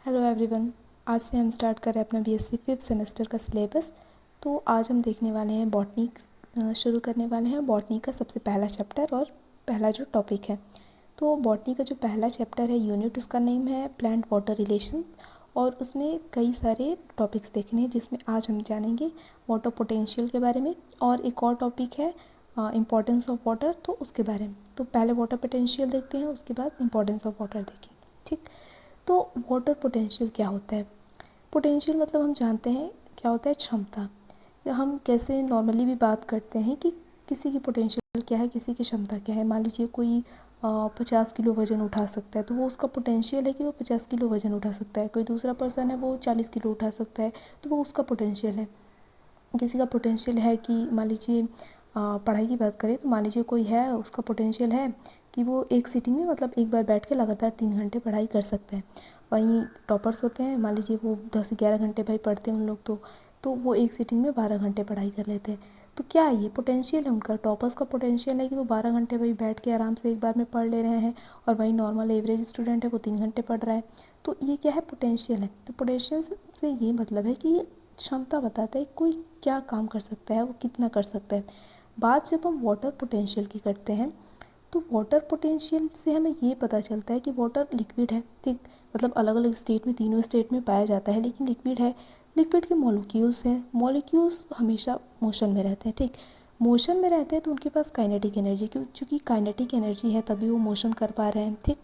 Hello everyone. आज से हम स्टार्ट कर रहे हैं अपना बीएससी फिफ्थ सेमेस्टर का सिलेबस। तो आज हम देखने वाले हैं बॉटनी शुरू करने वाले हैं। बॉटनी का सबसे पहला चैप्टर और पहला जो टॉपिक है, तो बॉटनी का जो पहला चैप्टर है यूनिट, उसका नेम है प्लांट वाटर रिलेशन। और उसमें कई सारे टॉपिक्स देखने हैं, जिसमें आज हम जानेंगे वाटर पोटेंशियल के बारे में, और एक और टॉपिक है इम्पोर्टेंस ऑफ वाटर, तो उसके बारे में। तो पहले वाटर पोटेंशियल देखते हैं, उसके बाद इम्पोर्टेंस ऑफ वाटर देखेंगे। ठीक, तो वाटर पोटेंशियल क्या होता है? पोटेंशियल मतलब हम जानते हैं क्या होता है, क्षमता। हम कैसे नॉर्मली भी बात करते हैं कि किसी की पोटेंशियल क्या है, किसी की क्षमता क्या है। मान लीजिए कोई 50 किलो वज़न उठा सकता है, तो वो उसका पोटेंशियल है कि वो 50 किलो वज़न उठा सकता है। कोई दूसरा पर्सन है, वो 40 किलो उठा सकता है, तो वो उसका पोटेंशियल है। किसी का पोटेंशियल है कि मान लीजिए पढ़ाई की बात करें, तो मान लीजिए कोई है, उसका पोटेंशियल है कि वो एक सीटिंग में, मतलब एक बार बैठ के लगातार 3 घंटे पढ़ाई कर सकते हैं। वहीं टॉपर्स होते हैं, मान लीजिए वो 10-11 घंटे भाई पढ़ते हैं उन लोग, तो वो एक सीटिंग में 12 घंटे पढ़ाई कर लेते हैं। तो क्या है, ये पोटेंशियल है उनका। टॉपर्स का पोटेंशियल है कि वो 12 घंटे भाई बैठ के आराम से एक बार में पढ़ ले रहे हैं, और वहीं नॉर्मल एवरेज स्टूडेंट है, वो 3 घंटे पढ़ रहा है। तो ये क्या है, पोटेंशियल है। तो पोटेंशियल से ये मतलब है कि क्षमता बताता है कोई क्या काम कर सकता है, वो कितना कर सकता है। बात जब हम वाटर पोटेंशियल की करते हैं, तो वाटर पोटेंशियल से हमें ये पता चलता है कि वाटर लिक्विड है। ठीक, मतलब अलग अलग स्टेट में, तीनों स्टेट में पाया जाता है, लेकिन लिक्विड है। लिक्विड के मॉलिक्यूल्स हैं, मॉलिक्यूल्स हमेशा मोशन में रहते हैं। ठीक, मोशन में रहते हैं तो उनके पास काइनेटिक एनर्जी, क्योंकि काइनेटिक एनर्जी है तभी वो मोशन कर पा रहे हैं। ठीक,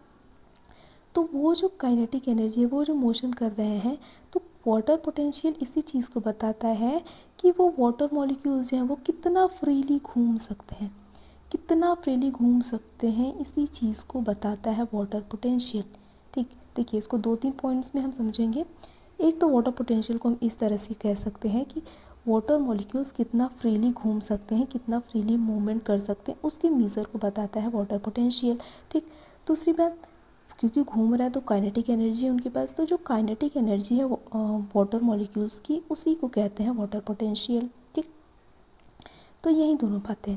तो वो जो काइनेटिक एनर्जी है, वो जो मोशन कर रहे हैं, तो वाटर पोटेंशियल इसी चीज़ को बताता है कि वो वाटर मॉलिक्यूल्स जो हैं वो कितना फ्रीली घूम सकते हैं, कितना फ्रीली घूम सकते हैं, इसी चीज़ को बताता है वाटर पोटेंशियल। ठीक, देखिए इसको 2-3 पॉइंट्स में हम समझेंगे। एक तो वाटर पोटेंशियल को हम इस तरह से कह सकते हैं कि वाटर मॉलिक्यूल्स कितना फ्रीली घूम सकते हैं, कितना फ्रीली मूवमेंट कर सकते हैं, उसके मीज़र को बताता है वाटर पोटेंशियल। ठीक, दूसरी बात, क्योंकि घूम रहा है तो काइनेटिक एनर्जी है उनके पास, तो जो काइनेटिक एनर्जी है वाटर मॉलिक्यूल्स की, उसी को कहते हैं वाटर पोटेंशियल। ठीक, तो यही दोनों बातें।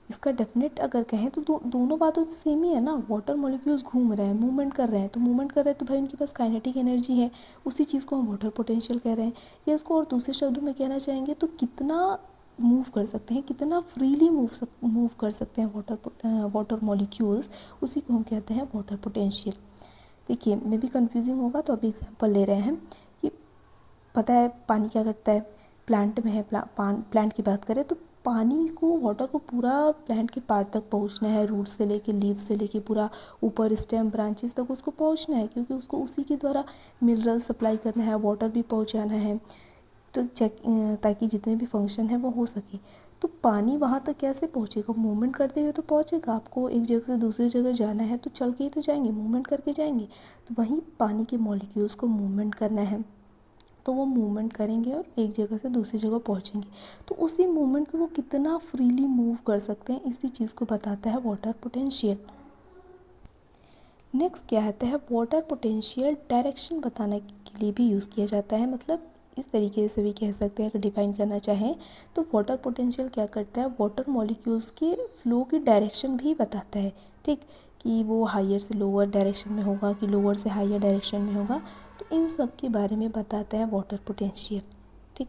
इसका डेफिनेट अगर कहें तो दोनों बातों तो सेम ही है ना। वाटर मॉलिक्यूल्स घूम रहे हैं, मूवमेंट कर रहे हैं, तो मूवमेंट कर रहे हैं तो भाई उनके पास काइनेटिक एनर्जी है, उसी चीज़ को हम वाटर पोटेंशियल कह रहे हैं। या इसको और दूसरे शब्दों में कहना चाहेंगे तो कितना मूव कर सकते हैं, कितना फ्रीली मूव कर सकते हैं वाटर मॉलिक्यूल्स, उसी को हम कहते हैं वाटर पोटेंशियल। देखिए मे भी कंफ्यूजिंग होगा, तो अभी एग्जांपल ले रहे हैं कि पता है पानी क्या करता है, प्लांट में है, प्लांट की बात करें तो पानी को, वाटर को पूरा प्लांट के पार्ट तक पहुंचना है, रूट से लेके, लीव से लेके, पूरा ऊपर स्टेम ब्रांचेस तक उसको पहुंचना है, क्योंकि उसको उसी के द्वारा मिनरल सप्लाई करना है, वाटर भी पहुंचाना है, तो ताकि जितने भी फंक्शन है वो हो सके। तो पानी वहाँ तक कैसे पहुँचेगा? मूवमेंट करते हुए तो पहुँचेगा। आपको एक जगह से दूसरी जगह जाना है तो चल के ही तो जाएंगे, मूवमेंट करके जाएंगे। तो वहीं पानी के मॉलिक्यूल्स को मूवमेंट करना है, तो वो मूवमेंट करेंगे और एक जगह से दूसरी जगह पहुँचेंगे। तो उसी मूवमेंट को वो कितना फ्रीली मूव कर सकते हैं, इसी चीज़ को बताता है वाटर पोटेंशियल। नेक्स्ट क्या आता है, वाटर पोटेंशियल डायरेक्शन बताने के लिए भी यूज़ किया जाता है। मतलब इस तरीके से भी कह सकते हैं, अगर डिफाइन करना चाहें तो वाटर पोटेंशियल क्या करता है, वाटर मॉलिक्यूल्स के फ्लो की डायरेक्शन भी बताता है। ठीक, कि वो हायर से लोअर डायरेक्शन में होगा कि लोअर से हायर डायरेक्शन में होगा, तो इन सब के बारे में बताता है वाटर पोटेंशियल। ठीक,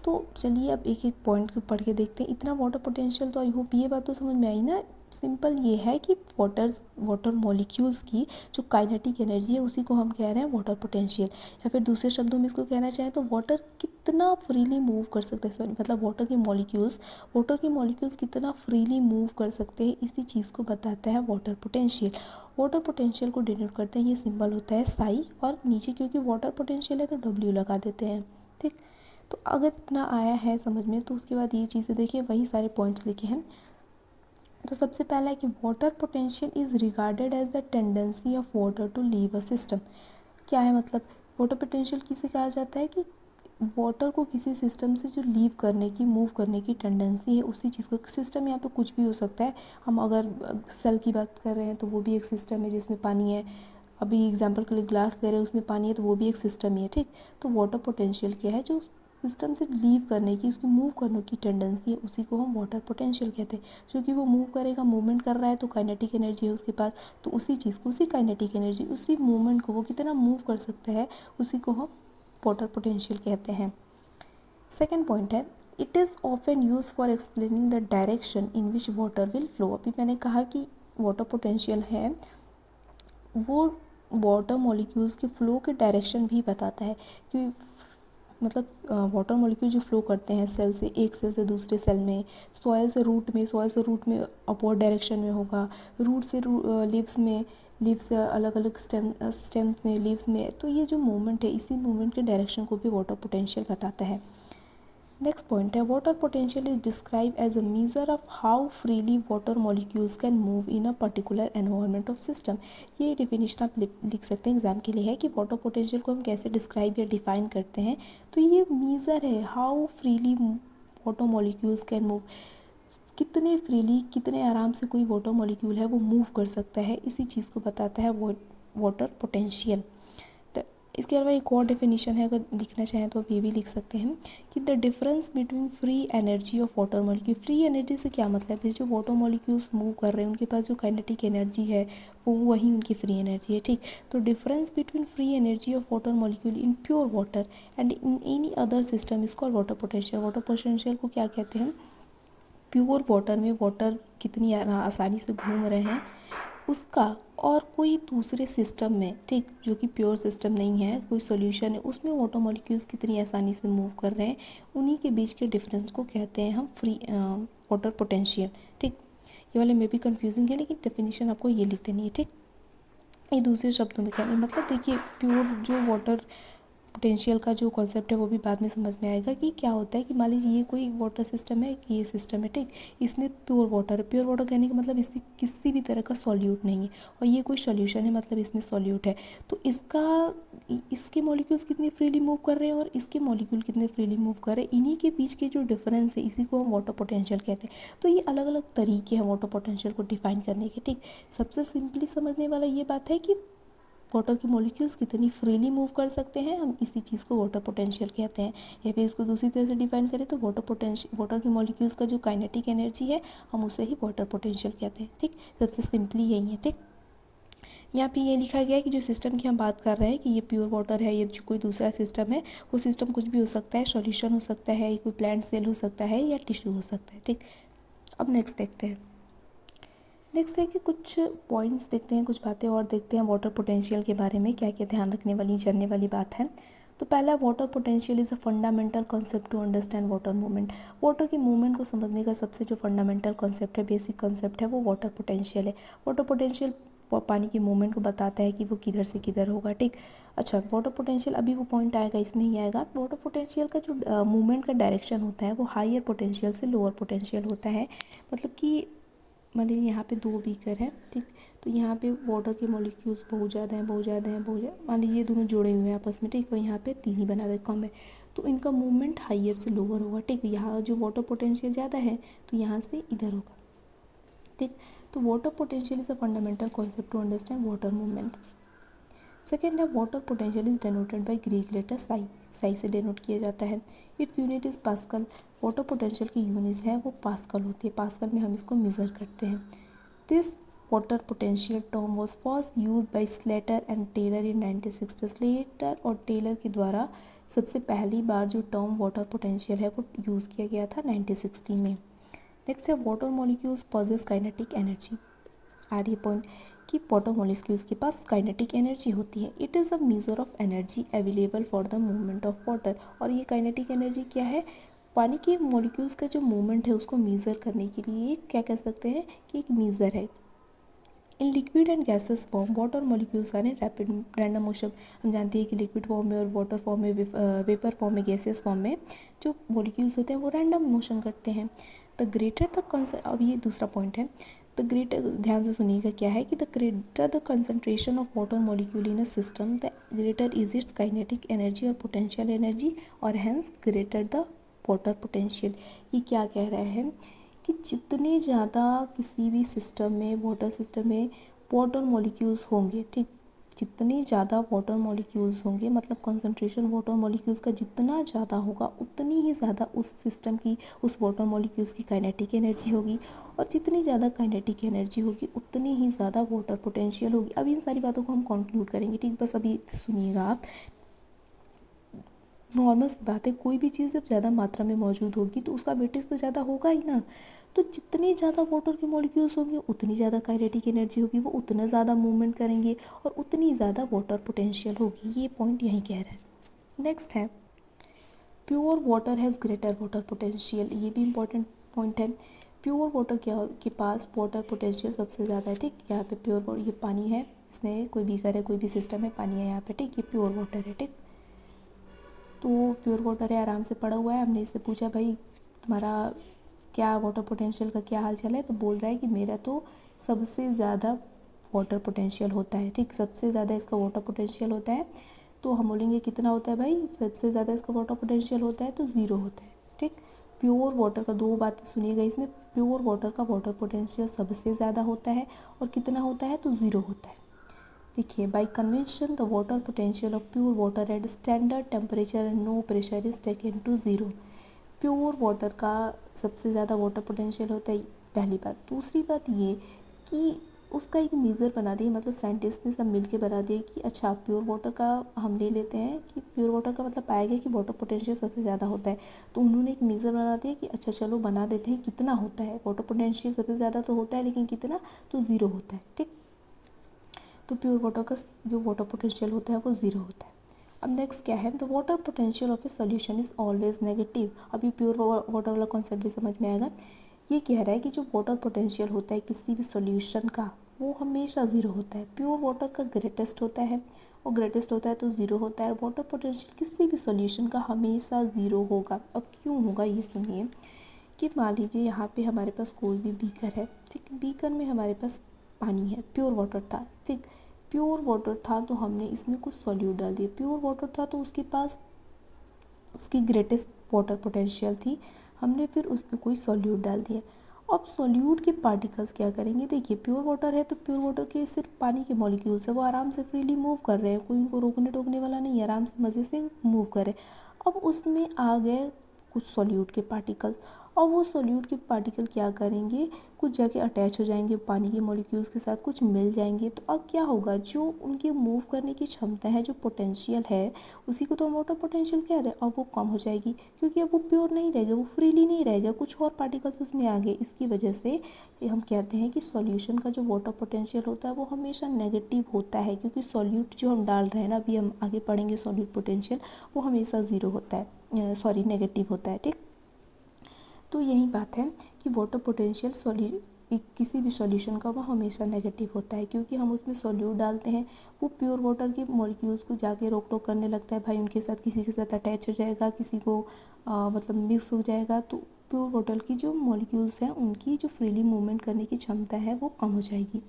तो चलिए अब एक एक पॉइंट को पढ़ के देखते हैं। इतना वाटर पोटेंशियल तो आई होप ये बात तो समझ में आई ना। सिंपल ये है कि वाटर मॉलिक्यूल्स की जो काइनेटिक एनर्जी है, उसी को हम कह रहे हैं वाटर पोटेंशियल। या फिर दूसरे शब्दों में इसको कहना चाहें तो वाटर कितना फ्रीली मूव कर सकते हैं, सॉरी मतलब वाटर के मॉलिक्यूल्स कितना फ्रीली मूव कर सकते हैं, इसी चीज़ को बताता है वाटर पोटेंशियल। वाटर पोटेंशियल को डिनोट करते हैं, ये सिंबल होता है साई, और नीचे क्योंकि वाटर पोटेंशियल है तो डब्ल्यू लगा देते हैं। ठीक, तो अगर इतना आया है समझ में, तो उसके बाद ये चीज़ें देखिए, वही सारे पॉइंट्स लिखे हैं। तो सबसे पहला है कि water potential is regarded as the tendency of water to leave a system. क्या है मतलब, वाटर पोटेंशियल किसे कहा जाता है कि वाटर को किसी सिस्टम से जो लीव करने की, मूव करने की टेंडेंसी है, उसी चीज़ को। सिस्टम यहाँ पे कुछ भी हो सकता है। हम अगर सेल की बात कर रहे हैं तो वो भी एक सिस्टम है जिसमें पानी है। अभी एग्जांपल के लिए ग्लास ले रहे हैं, उसमें पानी है, तो वो भी एक सिस्टम ही है। ठीक, तो वाटर पोटेंशियल क्या है, जो सिस्टम से लीव करने की, उसकी मूव करने की टेंडेंसी है, उसी को हम वाटर पोटेंशियल कहते हैं। क्योंकि वो मूव करेगा, मूवमेंट कर रहा है, तो काइनेटिक एनर्जी है उसके पास, तो उसी चीज़ को, उसी काइनेटिक एनर्जी, उसी मूवमेंट को वो कितना मूव कर सकता है, उसी को हम वाटर पोटेंशियल कहते हैं। सेकेंड पॉइंट है, it is often use for explaining the direction in which water will flow. अभी मैंने कहा कि वाटर पोटेंशियल है वो वाटर मॉलिक्यूल्स के फ्लो के डायरेक्शन भी बताता है कि मतलब वाटर मॉलिक्यूल जो फ्लो करते हैं सेल से, एक सेल से दूसरे सेल में, सॉइल से रूट में अपवर्ड डायरेक्शन में होगा, रूट से लीव्स में, लीव्स से अलग अलग स्टेम में, लीव्स में, तो ये जो मूवमेंट है, इसी मूवमेंट के डायरेक्शन को भी वाटर पोटेंशियल बताता है। नेक्स्ट पॉइंट है, water potential is describe as a measure of how freely water molecules can move in a particular environment of system. ये डेफिनेशन आप लिख सकते हैं एग्जाम के लिए है कि वाटर पोटेंशियल को हम कैसे डिस्क्राइब या डिफाइन करते हैं। तो ये मेजर है how freely water molecules can move, कितने फ्रीली, कितने आराम से कोई वाटर मॉलिक्यूल है वो मूव कर सकता है, इसी चीज़ को बताता है वाटर पोटेंशियल। इसके अलावा एक और डेफिनेशन है, अगर लिखना चाहें तो आप ये भी लिख सकते हैं कि the difference between free energy of water molecule. Free energy से क्या मतलब है, जो वाटर मॉलिक्यूल्स मूव कर रहे हैं उनके पास जो काइनेटिक एनर्जी है वो वही उनकी फ्री एनर्जी है, ठीक। तो difference between free energy of water molecule in pure water and in any other system is called water potential. Water potential को क्या कहते हैं, प्योर वाटर में वाटर कितनी आसानी से घूम रहे हैं उसका, और कोई दूसरे सिस्टम में, ठीक, जो कि प्योर सिस्टम नहीं है, कोई सॉल्यूशन है, उसमें वाटर मॉलिक्यूल्स कितनी आसानी से मूव कर रहे हैं, उन्हीं के बीच के डिफरेंस को कहते हैं हम फ्री वाटर पोटेंशियल, ठीक। ये वाले में भी कंफ्यूजिंग है, लेकिन डेफिनेशन आपको ये लिख देनी है, ठीक। ये दूसरे शब्दों में कहने मतलब देखिए, प्योर जो वाटर पोटेंशियल का जो कॉन्सेप्ट है वो भी बाद में समझ में आएगा कि क्या होता है। कि मान लीजिए ये कोई वाटर सिस्टम है, ये सिस्टम है, ठीक, इसमें प्योर वाटर है, प्योर वाटर कहने का मतलब इससे किसी भी तरह का सॉल्यूट नहीं है, और ये कोई सॉल्यूशन है मतलब इसमें सॉल्यूट है, तो इसके मॉलिक्यूल्स कितने फ्रीली मूव कर रहे हैं और इसके मॉलिक्यूल कितने फ्रीली मूव कर रहे हैं, इन्हीं के बीच के जो डिफरेंस है इसी को हम वाटर पोटेंशियल कहते हैं। तो ये अलग अलग तरीके हैं वाटर पोटेंशियल को डिफाइन करने के, ठीक। सबसे सिंपली समझने वाला ये बात है कि वाटर की मॉलिक्यूल्स कितनी फ्रीली मूव कर सकते हैं, हम इसी चीज़ को वाटर पोटेंशियल कहते हैं। या फिर इसको दूसरी तरह से डिफाइन करें तो वाटर की मॉलिक्यूल्स का जो काइनेटिक एनर्जी है हम उसे ही वाटर पोटेंशियल कहते हैं, ठीक। सबसे सिंपली यही है, ठीक। यहाँ पे ये लिखा गया है कि जो सिस्टम की हम बात कर रहे हैं कि ये प्योर वाटर है, ये जो कोई दूसरा सिस्टम है, वो सिस्टम कुछ भी हो सकता है, सॉल्यूशन हो सकता है, कोई प्लांट सेल हो सकता है या टिश्यू हो सकता है, ठीक। अब नेक्स्ट देखते हैं, नेक्स्ट है कि कुछ पॉइंट्स देखते हैं, कुछ बातें और देखते हैं वाटर पोटेंशियल के बारे में, क्या क्या ध्यान रखने वाली, जानने वाली बात है। तो पहला, water potential is a fundamental concept to understand water movement. Water की मूवमेंट को समझने का सबसे जो फंडामेंटल कॉन्सेप्ट है, बेसिक कॉन्सेप्ट है, वो वाटर पोटेंशियल है। वाटर पोटेंशियल पानी की मूवमेंट को बताता है कि वो किधर से किधर होगा, ठीक। अच्छा, वाटर पोटेंशियल, अभी वो पॉइंट आएगा, इसमें ही आएगा। वाटर पोटेंशियल का जो मूवमेंट का डायरेक्शन होता है वो हायर पोटेंशियल से लोअर पोटेंशियल होता है। मतलब कि मान लीजिए यहाँ पे 2 बीकर हैं, ठीक, तो यहाँ पे वाटर के मॉलिक्यूल्स बहुत ज़्यादा हैं, मान लीजिए ये दोनों जुड़े हुए हैं आपस में, ठीक, और यहाँ पे 3 ही बना दे कम है, तो इनका मूवमेंट हायर से लोअर होगा, ठीक। यहाँ जो वाटर पोटेंशियल ज़्यादा है तो यहाँ से इधर होगा, ठीक। तो water potential is a fundamental concept to understand water movement. Second है, water potential is denoted by Greek letter psi से डेनोट किया जाता है। Its unit is pascal. Water potential की यूनिट है वो पास्कल होती है, पास्कल में हम इसको मेज़र करते हैं। This water potential term was first use by Slater and Taylor in 1960। Slater और टेलर के द्वारा सबसे पहली बार जो टर्म वाटर पोटेंशियल है वो यूज़ किया गया था 1960 में। नेक्स्ट है, water molecules possess kinetic energy. आ रही पॉइंट कि वाटर मॉलिक्यूल्स के पास काइनेटिक एनर्जी होती है। It is a measure of energy available for the movement of water. और ये काइनेटिक एनर्जी क्या है, पानी के मॉलिक्यूल्स का जो मूवमेंट है उसको मेज़र करने के लिए क्या कह सकते हैं कि एक मेज़र है। In liquid and gases form water molecules are in rapid random motion. हम जानते हैं कि लिक्विड फॉर्म में और वाटर फॉर्म में, वेपर फॉर्म में, गैसेस फॉर्म में जो मॉलिक्यूल्स होते हैं वो रैंडम मोशन करते हैं। द ग्रेटर द अब ये दूसरा पॉइंट है, द ग्रेटर, ध्यान से सुनिएगा क्या है कि the greater the concentration of water molecule in a system the greater is its kinetic energy और पोटेंशियल एनर्जी और hence greater the water potential. ये क्या कह रहा है कि जितने ज़्यादा किसी भी सिस्टम में, वाटर सिस्टम में वाटर मॉलिक्यूल्स होंगे, ठीक, जितने ज़्यादा वाटर मॉलिक्यूल्स होंगे, मतलब कंसंट्रेशन वाटर मॉलिक्यूल्स का जितना ज़्यादा होगा उतनी ही ज़्यादा उस सिस्टम की, उस वाटर मॉलिक्यूल्स की काइनेटिक एनर्जी होगी, और जितनी ज़्यादा काइनेटिक एनर्जी होगी उतनी ही ज़्यादा वाटर पोटेंशियल होगी। अब इन सारी बातों को हम कंक्लूड करेंगे, ठीक। बस अभी सुनिएगा आप। नॉर्मल सी बात है, कोई भी चीज़ जब ज़्यादा मात्रा में मौजूद होगी तो उसका वेटेज तो ज़्यादा होगा ही ना। तो जितने ज़्यादा वाटर के मॉलिक्यूल्स होंगे उतनी ज़्यादा काइनेटिक एनर्जी होगी, वो उतना ज़्यादा मूवमेंट करेंगे और उतनी ज़्यादा वाटर पोटेंशियल होगी। ये पॉइंट यहीं कह रहा है। नेक्स्ट है pure water has greater water potential. ये भी इंपॉर्टेंट पॉइंट है। प्योर वाटर के पास वाटर पोटेंशियल सबसे ज़्यादा है, ठीक। यहाँ पे प्योर वाटर, ये पानी है, इसमें कोई बीकर है, कोई भी सिस्टम है, पानी है यहाँ पे, ठीक। ये प्योर वाटर है, ठीक। तो प्योर वाटर है, आराम से पड़ा हुआ है। हमने इससे पूछा भाई तुम्हारा क्या वाटर पोटेंशियल का क्या हाल चाल है, तो बोल रहा है कि मेरा तो सबसे ज़्यादा वाटर पोटेंशियल होता है, ठीक। सबसे ज़्यादा इसका वाटर पोटेंशियल होता है। तो हम बोलेंगे कितना होता है भाई, सबसे ज़्यादा इसका वाटर पोटेंशियल होता है तो 0 होता है, ठीक। प्योर वाटर का, दो बातें सुनिएगा इसमें। प्योर वाटर का वाटर पोटेंशियल सबसे ज़्यादा होता है, और कितना होता है तो 0 होता है। देखिए, by convention the water potential of pure water at standard temperature and no pressure is taken to 0। Pure water का सबसे ज़्यादा वाटर पोटेंशियल होता है, पहली बात। दूसरी बात ये कि उसका एक मेज़र बना दिया, मतलब साइंटिस्ट ने सब मिलके बना दिया कि अच्छा प्योर वाटर का हम ले लेते हैं कि प्योर वाटर का मतलब पाया गया कि वाटर पोटेंशियल सबसे ज़्यादा होता है। तो उन्होंने एक मेज़र बना दिया कि अच्छा चलो बना देते हैं कितना होता है वाटर पोटेंशियल, सबसे ज़्यादा तो होता है लेकिन कितना, तो 0 होता है, ठीक। तो प्योर वाटर का जो वाटर पोटेंशियल होता है वो 0 होता है। अब नेक्स्ट क्या है, the water potential of A solution is always negative. अभी प्योर वाटर वाला कॉन्सेप्ट भी समझ में आएगा। ये कह रहा है कि जो वाटर पोटेंशियल होता है किसी भी सॉल्यूशन का, वो हमेशा 0 होता है। प्योर वाटर का ग्रेटेस्ट होता है, और ग्रेटेस्ट होता है तो 0 होता है। वाटर पोटेंशियल किसी भी सॉल्यूशन का हमेशा 0 होगा। अब क्यों होगा ये सुनिए, कि मान लीजिए यहाँ पे हमारे पास कोई भी बीकर है, ठीक। बीकर में हमारे पास पानी है, प्योर वाटर था, ठीक। प्योर वाटर था तो हमने इसमें कुछ सॉल्यूट डाल दिया। प्योर वाटर था तो उसके पास उसकी ग्रेटेस्ट वाटर पोटेंशियल थी, हमने फिर उसमें कोई सॉल्यूट डाल दिया। अब सॉल्यूट के पार्टिकल्स क्या करेंगे, देखिए प्योर वाटर है तो प्योर वाटर के सिर्फ पानी के मॉलिक्यूल्स है, वो आराम से फ्रीली मूव कर रहे हैं, कोई उनको रोकने टोकने वाला नहीं है, आराम से मज़े से मूव कर रहे हैं। अब उसमें आ गए कुछ सॉल्यूट के पार्टिकल्स, और वो सॉल्यूट के पार्टिकल क्या करेंगे, कुछ जाके अटैच हो जाएंगे पानी के मॉलिक्यूल्स के साथ, कुछ मिल जाएंगे। तो अब क्या होगा, जो उनके मूव करने की क्षमता है, जो पोटेंशियल है, उसी को तो हम वाटर पोटेंशियल कह रहे हैं, अब वो कम हो जाएगी, क्योंकि अब वो प्योर नहीं रहेगा, वो फ्रीली नहीं रहेगा, कुछ और पार्टिकल्स उसमें आ गए। इसकी वजह से हम कहते हैं कि सॉल्यूशन का जो वाटर पोटेंशियल होता है वो हमेशा नेगेटिव होता है, क्योंकि सॉल्यूट जो हम डाल रहे हैं ना, अभी हम आगे पढ़ेंगे सॉल्यूट पोटेंशियल, वो हमेशा 0 होता है, सॉरी नेगेटिव होता है, ठीक। तो यही बात है कि वाटर पोटेंशियल किसी भी सॉल्यूशन का वो हमेशा नेगेटिव होता है, क्योंकि हम उसमें सॉल्यूट डालते हैं, वो प्योर वाटर के मॉलिक्यूल्स को जाके रोक टोक करने लगता है भाई, उनके साथ किसी के साथ अटैच हो जाएगा, किसी को मतलब मिक्स हो जाएगा। तो प्योर वाटर की जो मॉलिक्यूल्स हैं उनकी जो फ्रीली मूवमेंट करने की क्षमता है वो कम हो जाएगी।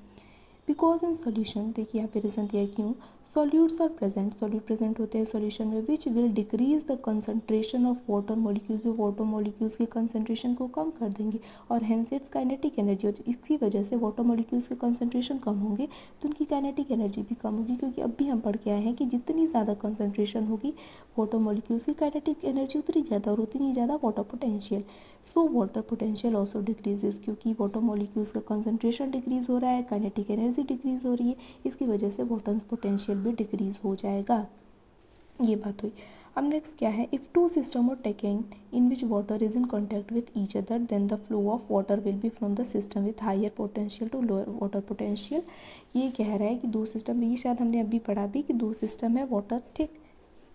बिकॉज इन सॉल्यूशन, देखिए यहाँ पे रीज़न दिया है क्यों, solutes are present, solute present होते हैं सॉल्यूशन में, which will decrease the concentration of water molecules, जो वाटर मॉलिक्यूल्स की कंसंट्रेशन को कम कर देंगे, और हेंस इट्स काइनेटिक एनर्जी, और इसकी वजह से वाटर मॉलिक्यूल्स के कंसंट्रेशन कम होंगे तो उनकी काइनेटिक एनर्जी भी कम होगी, क्योंकि अब भी हम पढ़ के आए हैं कि जितनी ज़्यादा कंसंट्रेशन होगी वाटर मॉलिक्यूल्स की काइनेटिक एनर्जी उतनी ज़्यादा, और उतनी ज़्यादा water potential. So water potential also decreases, क्योंकि वाटर मॉलिक्यूल्स का कंसंट्रेशन डिक्रीज हो रहा है, काइनेटिक एनर्जी डिक्रीज हो रही है, इसकी वजह से वाटर पोटेंशियल भी डिक्रीज हो जाएगा। ये बात हुई। अब नेक्स्ट क्या है, if two system are taking in which water is in contact with each other then the flow of water will be from the system with higher potential to lower water potential. ये कह रहा है कि दो system, ये शायद हमने अभी पढ़ा भी कि दो सिस्टम है वाटर, ठीक।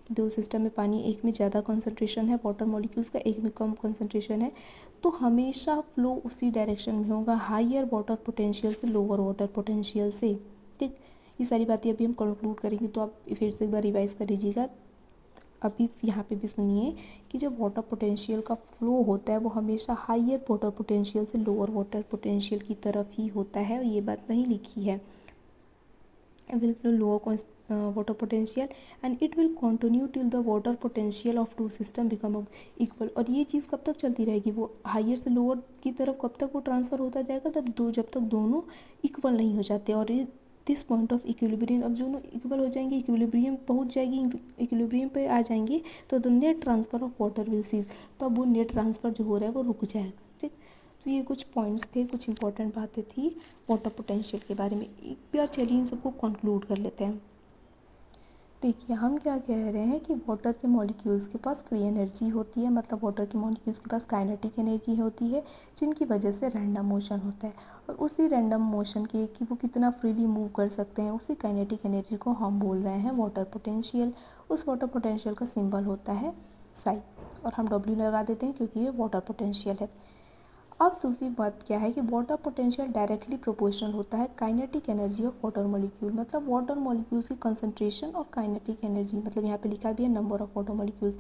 दो सिस्टम में पानी, एक में ज़्यादा कंसंट्रेशन है वाटर मॉलिक्यूल्स का, एक में कम कंसंट्रेशन है, तो हमेशा फ्लो उसी डायरेक्शन में होगा, हायर वाटर पोटेंशियल से लोअर वाटर पोटेंशियल से, ठीक। ये सारी बातें अभी हम कंक्लूड करेंगे, तो आप फिर से एक बार रिवाइज कर लीजिएगा। अभी यहाँ पे भी सुनिए कि जब वाटर पोटेंशियल का फ्लो होता है वो हमेशा हायर वाटर पोटेंशियल से लोअर वाटर पोटेंशियल की तरफ ही होता है, और ये बात नहीं लिखी है, will flow lower water potential and it will continue till the water potential of two system become equal। और ये चीज़ कब तक चलती रहेगी, वो हायर से लोअर की तरफ कब तक वो ट्रांसफ़र होता जाएगा, तब जब तक दोनों इक्वल नहीं हो जाते, और ये दिस पॉइंट ऑफ इक्विलिब्रियम, अब दोनों इक्वल हो जाएंगे, इक्विलिब्रियम पहुंच जाएगी, इक्विलिब्रियम पे आ जाएंगे तो the net transfer of water will cease, तो अब वो नेट ट्रांसफ़र जो हो रहा है वो रुक जाएगा। ठीक, तो ये कुछ पॉइंट्स थे, कुछ इंपॉर्टेंट बातें थी वाटर पोटेंशियल के बारे में। एक बार चलिए इन सबको कंक्लूड कर लेते हैं। देखिए हम क्या कह रहे हैं कि वाटर के मॉलिक्यूल्स के पास फ्री एनर्जी होती है, मतलब वाटर के मॉलिक्यूल्स के पास काइनेटिक एनर्जी होती है, जिनकी वजह से रैंडम मोशन होता है, और उसी रैंडम मोशन के कि वो कितना फ्रीली मूव कर सकते हैं, उसी काइनेटिक एनर्जी को हम बोल रहे हैं वाटर पोटेंशियल। उस वाटर पोटेंशियल का सिंबल होता है साई, और हम डब्ल्यू लगा देते हैं क्योंकि ये वाटर पोटेंशियल है। अब दूसरी बात क्या है कि वाटर पोटेंशियल डायरेक्टली प्रोपोर्शनल होता है kinetic energy of water molecule, मतलब वाटर मॉलिक्यूल्स की कंसंट्रेशन और काइनेटिक एनर्जी, मतलब यहाँ पे लिखा भी है नंबर ऑफ वाटर मॉलिक्यूल्स,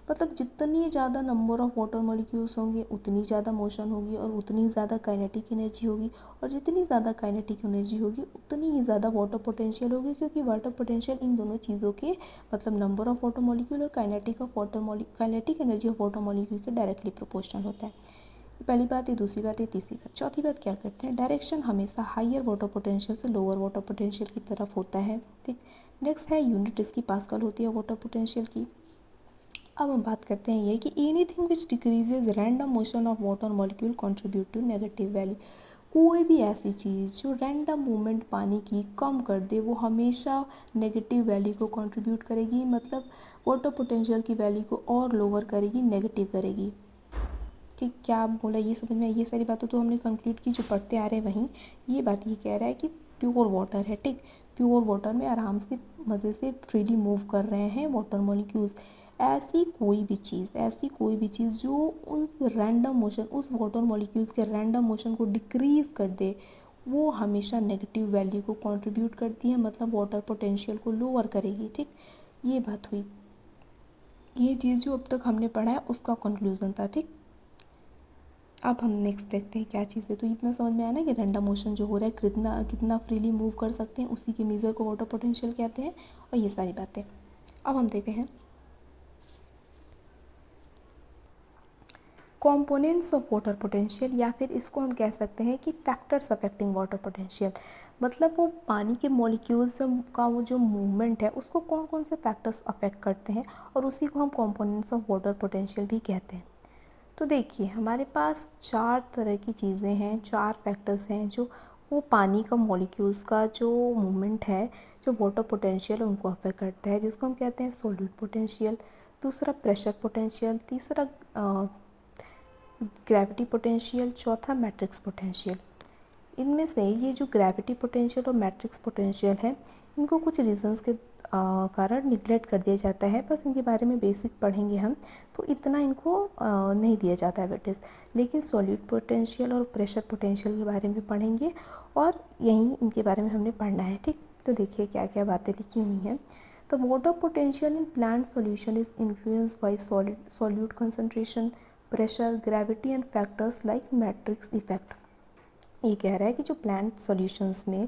मतलब जितनी ज़्यादा नंबर ऑफ वाटर मॉलिक्यूल्स होंगे उतनी ज़्यादा मोशन होगी और उतनी ज़्यादा काइनेटिक एनर्जी होगी, और जितनी ज़्यादा काइनेटिक एनर्जी होगी उतनी ही ज़्यादा वाटर पोटेंशियल होगी, क्योंकि वाटर पोटेंशियल इन दोनों चीज़ों के मतलब नंबर ऑफ वाटर मॉलिक्यूल और kinetic energy of water molecule के डायरेक्टली प्रोपोर्शनल होता है। पहली बात है, दूसरी बात है, तीसरी बात। चौथी बात क्या करते हैं, डायरेक्शन हमेशा हायर वाटर पोटेंशियल से लोअर वाटर पोटेंशियल की तरफ होता है। ठीक, नेक्स्ट है यूनिट इसकी पास्कल होती है वाटर पोटेंशियल की। अब हम बात करते हैं ये कि anything which decreases random motion of water molecule contribute to negative value, कोई भी ऐसी चीज़ जो रैंडम मूवमेंट पानी की कम कर दे वो हमेशा नेगेटिव वैल्यू को कंट्रीब्यूट करेगी, मतलब वाटर पोटेंशियल की वैल्यू को और लोअर करेगी, नेगेटिव करेगी। ठीक, क्या बोला ये समझ में, ये सारी बातें तो हमने कंक्लूड की जो पढ़ते आ रहे हैं वहीं। ये बात ये कह रहा है कि प्योर वाटर है, ठीक, प्योर वाटर में आराम से मज़े से फ्रीली मूव कर रहे हैं वाटर मॉलिक्यूल्स। ऐसी कोई भी चीज़ जो उस रैंडम मोशन, उस वाटर मॉलिक्यूल्स के रैंडम मोशन को डिक्रीज़ कर दे, वो हमेशा नेगेटिव वैल्यू को कंट्रीब्यूट करती है, मतलब वाटर पोटेंशियल को लोअर करेगी। ठीक, ये बात हुई, ये चीज़ जो अब तक हमने पढ़ा है उसका कंक्लूज़न था। ठीक, अब हम नेक्स्ट देखते हैं क्या चीज़ है। तो इतना समझ में आया ना कि रैंडम मोशन जो हो रहा है कितना कितना फ्रीली मूव कर सकते हैं, उसी के मेज़र को वाटर पोटेंशियल कहते हैं, और ये सारी बातें। अब हम देखते हैं कंपोनेंट्स ऑफ वाटर पोटेंशियल, या फिर इसको हम कह सकते हैं कि फैक्टर्स अफेक्टिंग वाटर पोटेंशियल, मतलब वो पानी के मॉलिक्यूल्स का वो जो मूवमेंट है उसको कौन कौन से फैक्टर्स अफेक्ट करते हैं, और उसी को हम कंपोनेंट्स ऑफ वाटर पोटेंशियल भी कहते हैं। तो देखिए हमारे पास 4 तरह की चीज़ें हैं, 4 फैक्टर्स हैं जो वो पानी का मॉलिक्यूल्स का जो मूवमेंट है, जो वाटर पोटेंशियल है उनको अफेक्ट करता है, जिसको हम कहते हैं सॉल्यूट पोटेंशियल, दूसरा प्रेशर पोटेंशियल, तीसरा ग्रेविटी पोटेंशियल, चौथा मैट्रिक्स पोटेंशियल। इनमें से ये जो ग्रेविटी पोटेंशियल और मैट्रिक्स पोटेंशियल है, इनको कुछ रीजंस के कारण निगलेक्ट कर दिया जाता है, बस इनके बारे में बेसिक पढ़ेंगे हम, तो इतना इनको नहीं दिया जाता है वेटेज। लेकिन सॉल्यूट पोटेंशियल और प्रेशर पोटेंशियल के बारे में पढ़ेंगे, और यहीं इनके बारे में हमने पढ़ना है। ठीक, तो देखिए क्या क्या बातें लिखी हुई हैं। तो water potential in plant solution is influenced by solute concentration, pressure, gravity and factors like matrix effect. ये कह रहा है कि जो प्लांट सॉल्यूशंस में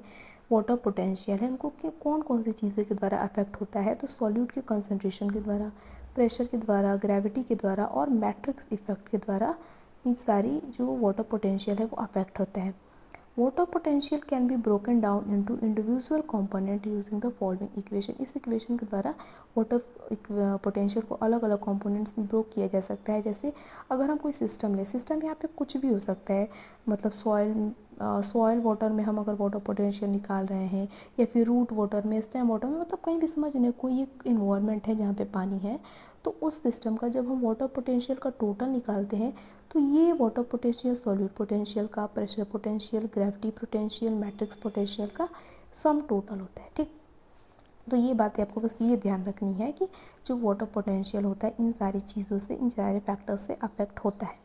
वाटर पोटेंशियल है उनको कौन कौन सी चीज़ें के द्वारा अफेक्ट होता है, तो सॉल्यूट के कंसंट्रेशन के द्वारा, प्रेशर के द्वारा, ग्रेविटी के द्वारा और मैट्रिक्स इफेक्ट के द्वारा इन सारी जो वाटर पोटेंशियल है वो अफेक्ट होता है। Water potential can be broken down into individual component using the following equation. इस इक्वेशन के द्वारा वाटर पोटेंशियल को अलग अलग कंपोनेंट्स में ब्रोक किया जा सकता है। जैसे अगर हम कोई सिस्टम लें, सिस्टम यहाँ पे कुछ भी हो सकता है, मतलब सॉइल वाटर में हम अगर वाटर पोटेंशियल निकाल रहे हैं, या फिर रूट वाटर में, स्टेम वाटर में, मतलब कहीं भी समझने कोई एक इन्वायरमेंट है जहाँ पे पानी है, तो उस सिस्टम का जब हम वाटर पोटेंशियल का टोटल निकालते हैं तो ये वाटर पोटेंशियल सॉल्यूट पोटेंशियल का, pressure potential, gravity potential, matrix potential का सम टोटल होता है। ठीक, तो ये बातें आपको बस ये ध्यान रखनी है कि जो वाटर पोटेंशियल होता है इन सारी चीज़ों से, इन सारे फैक्टर्स से अफेक्ट होता है।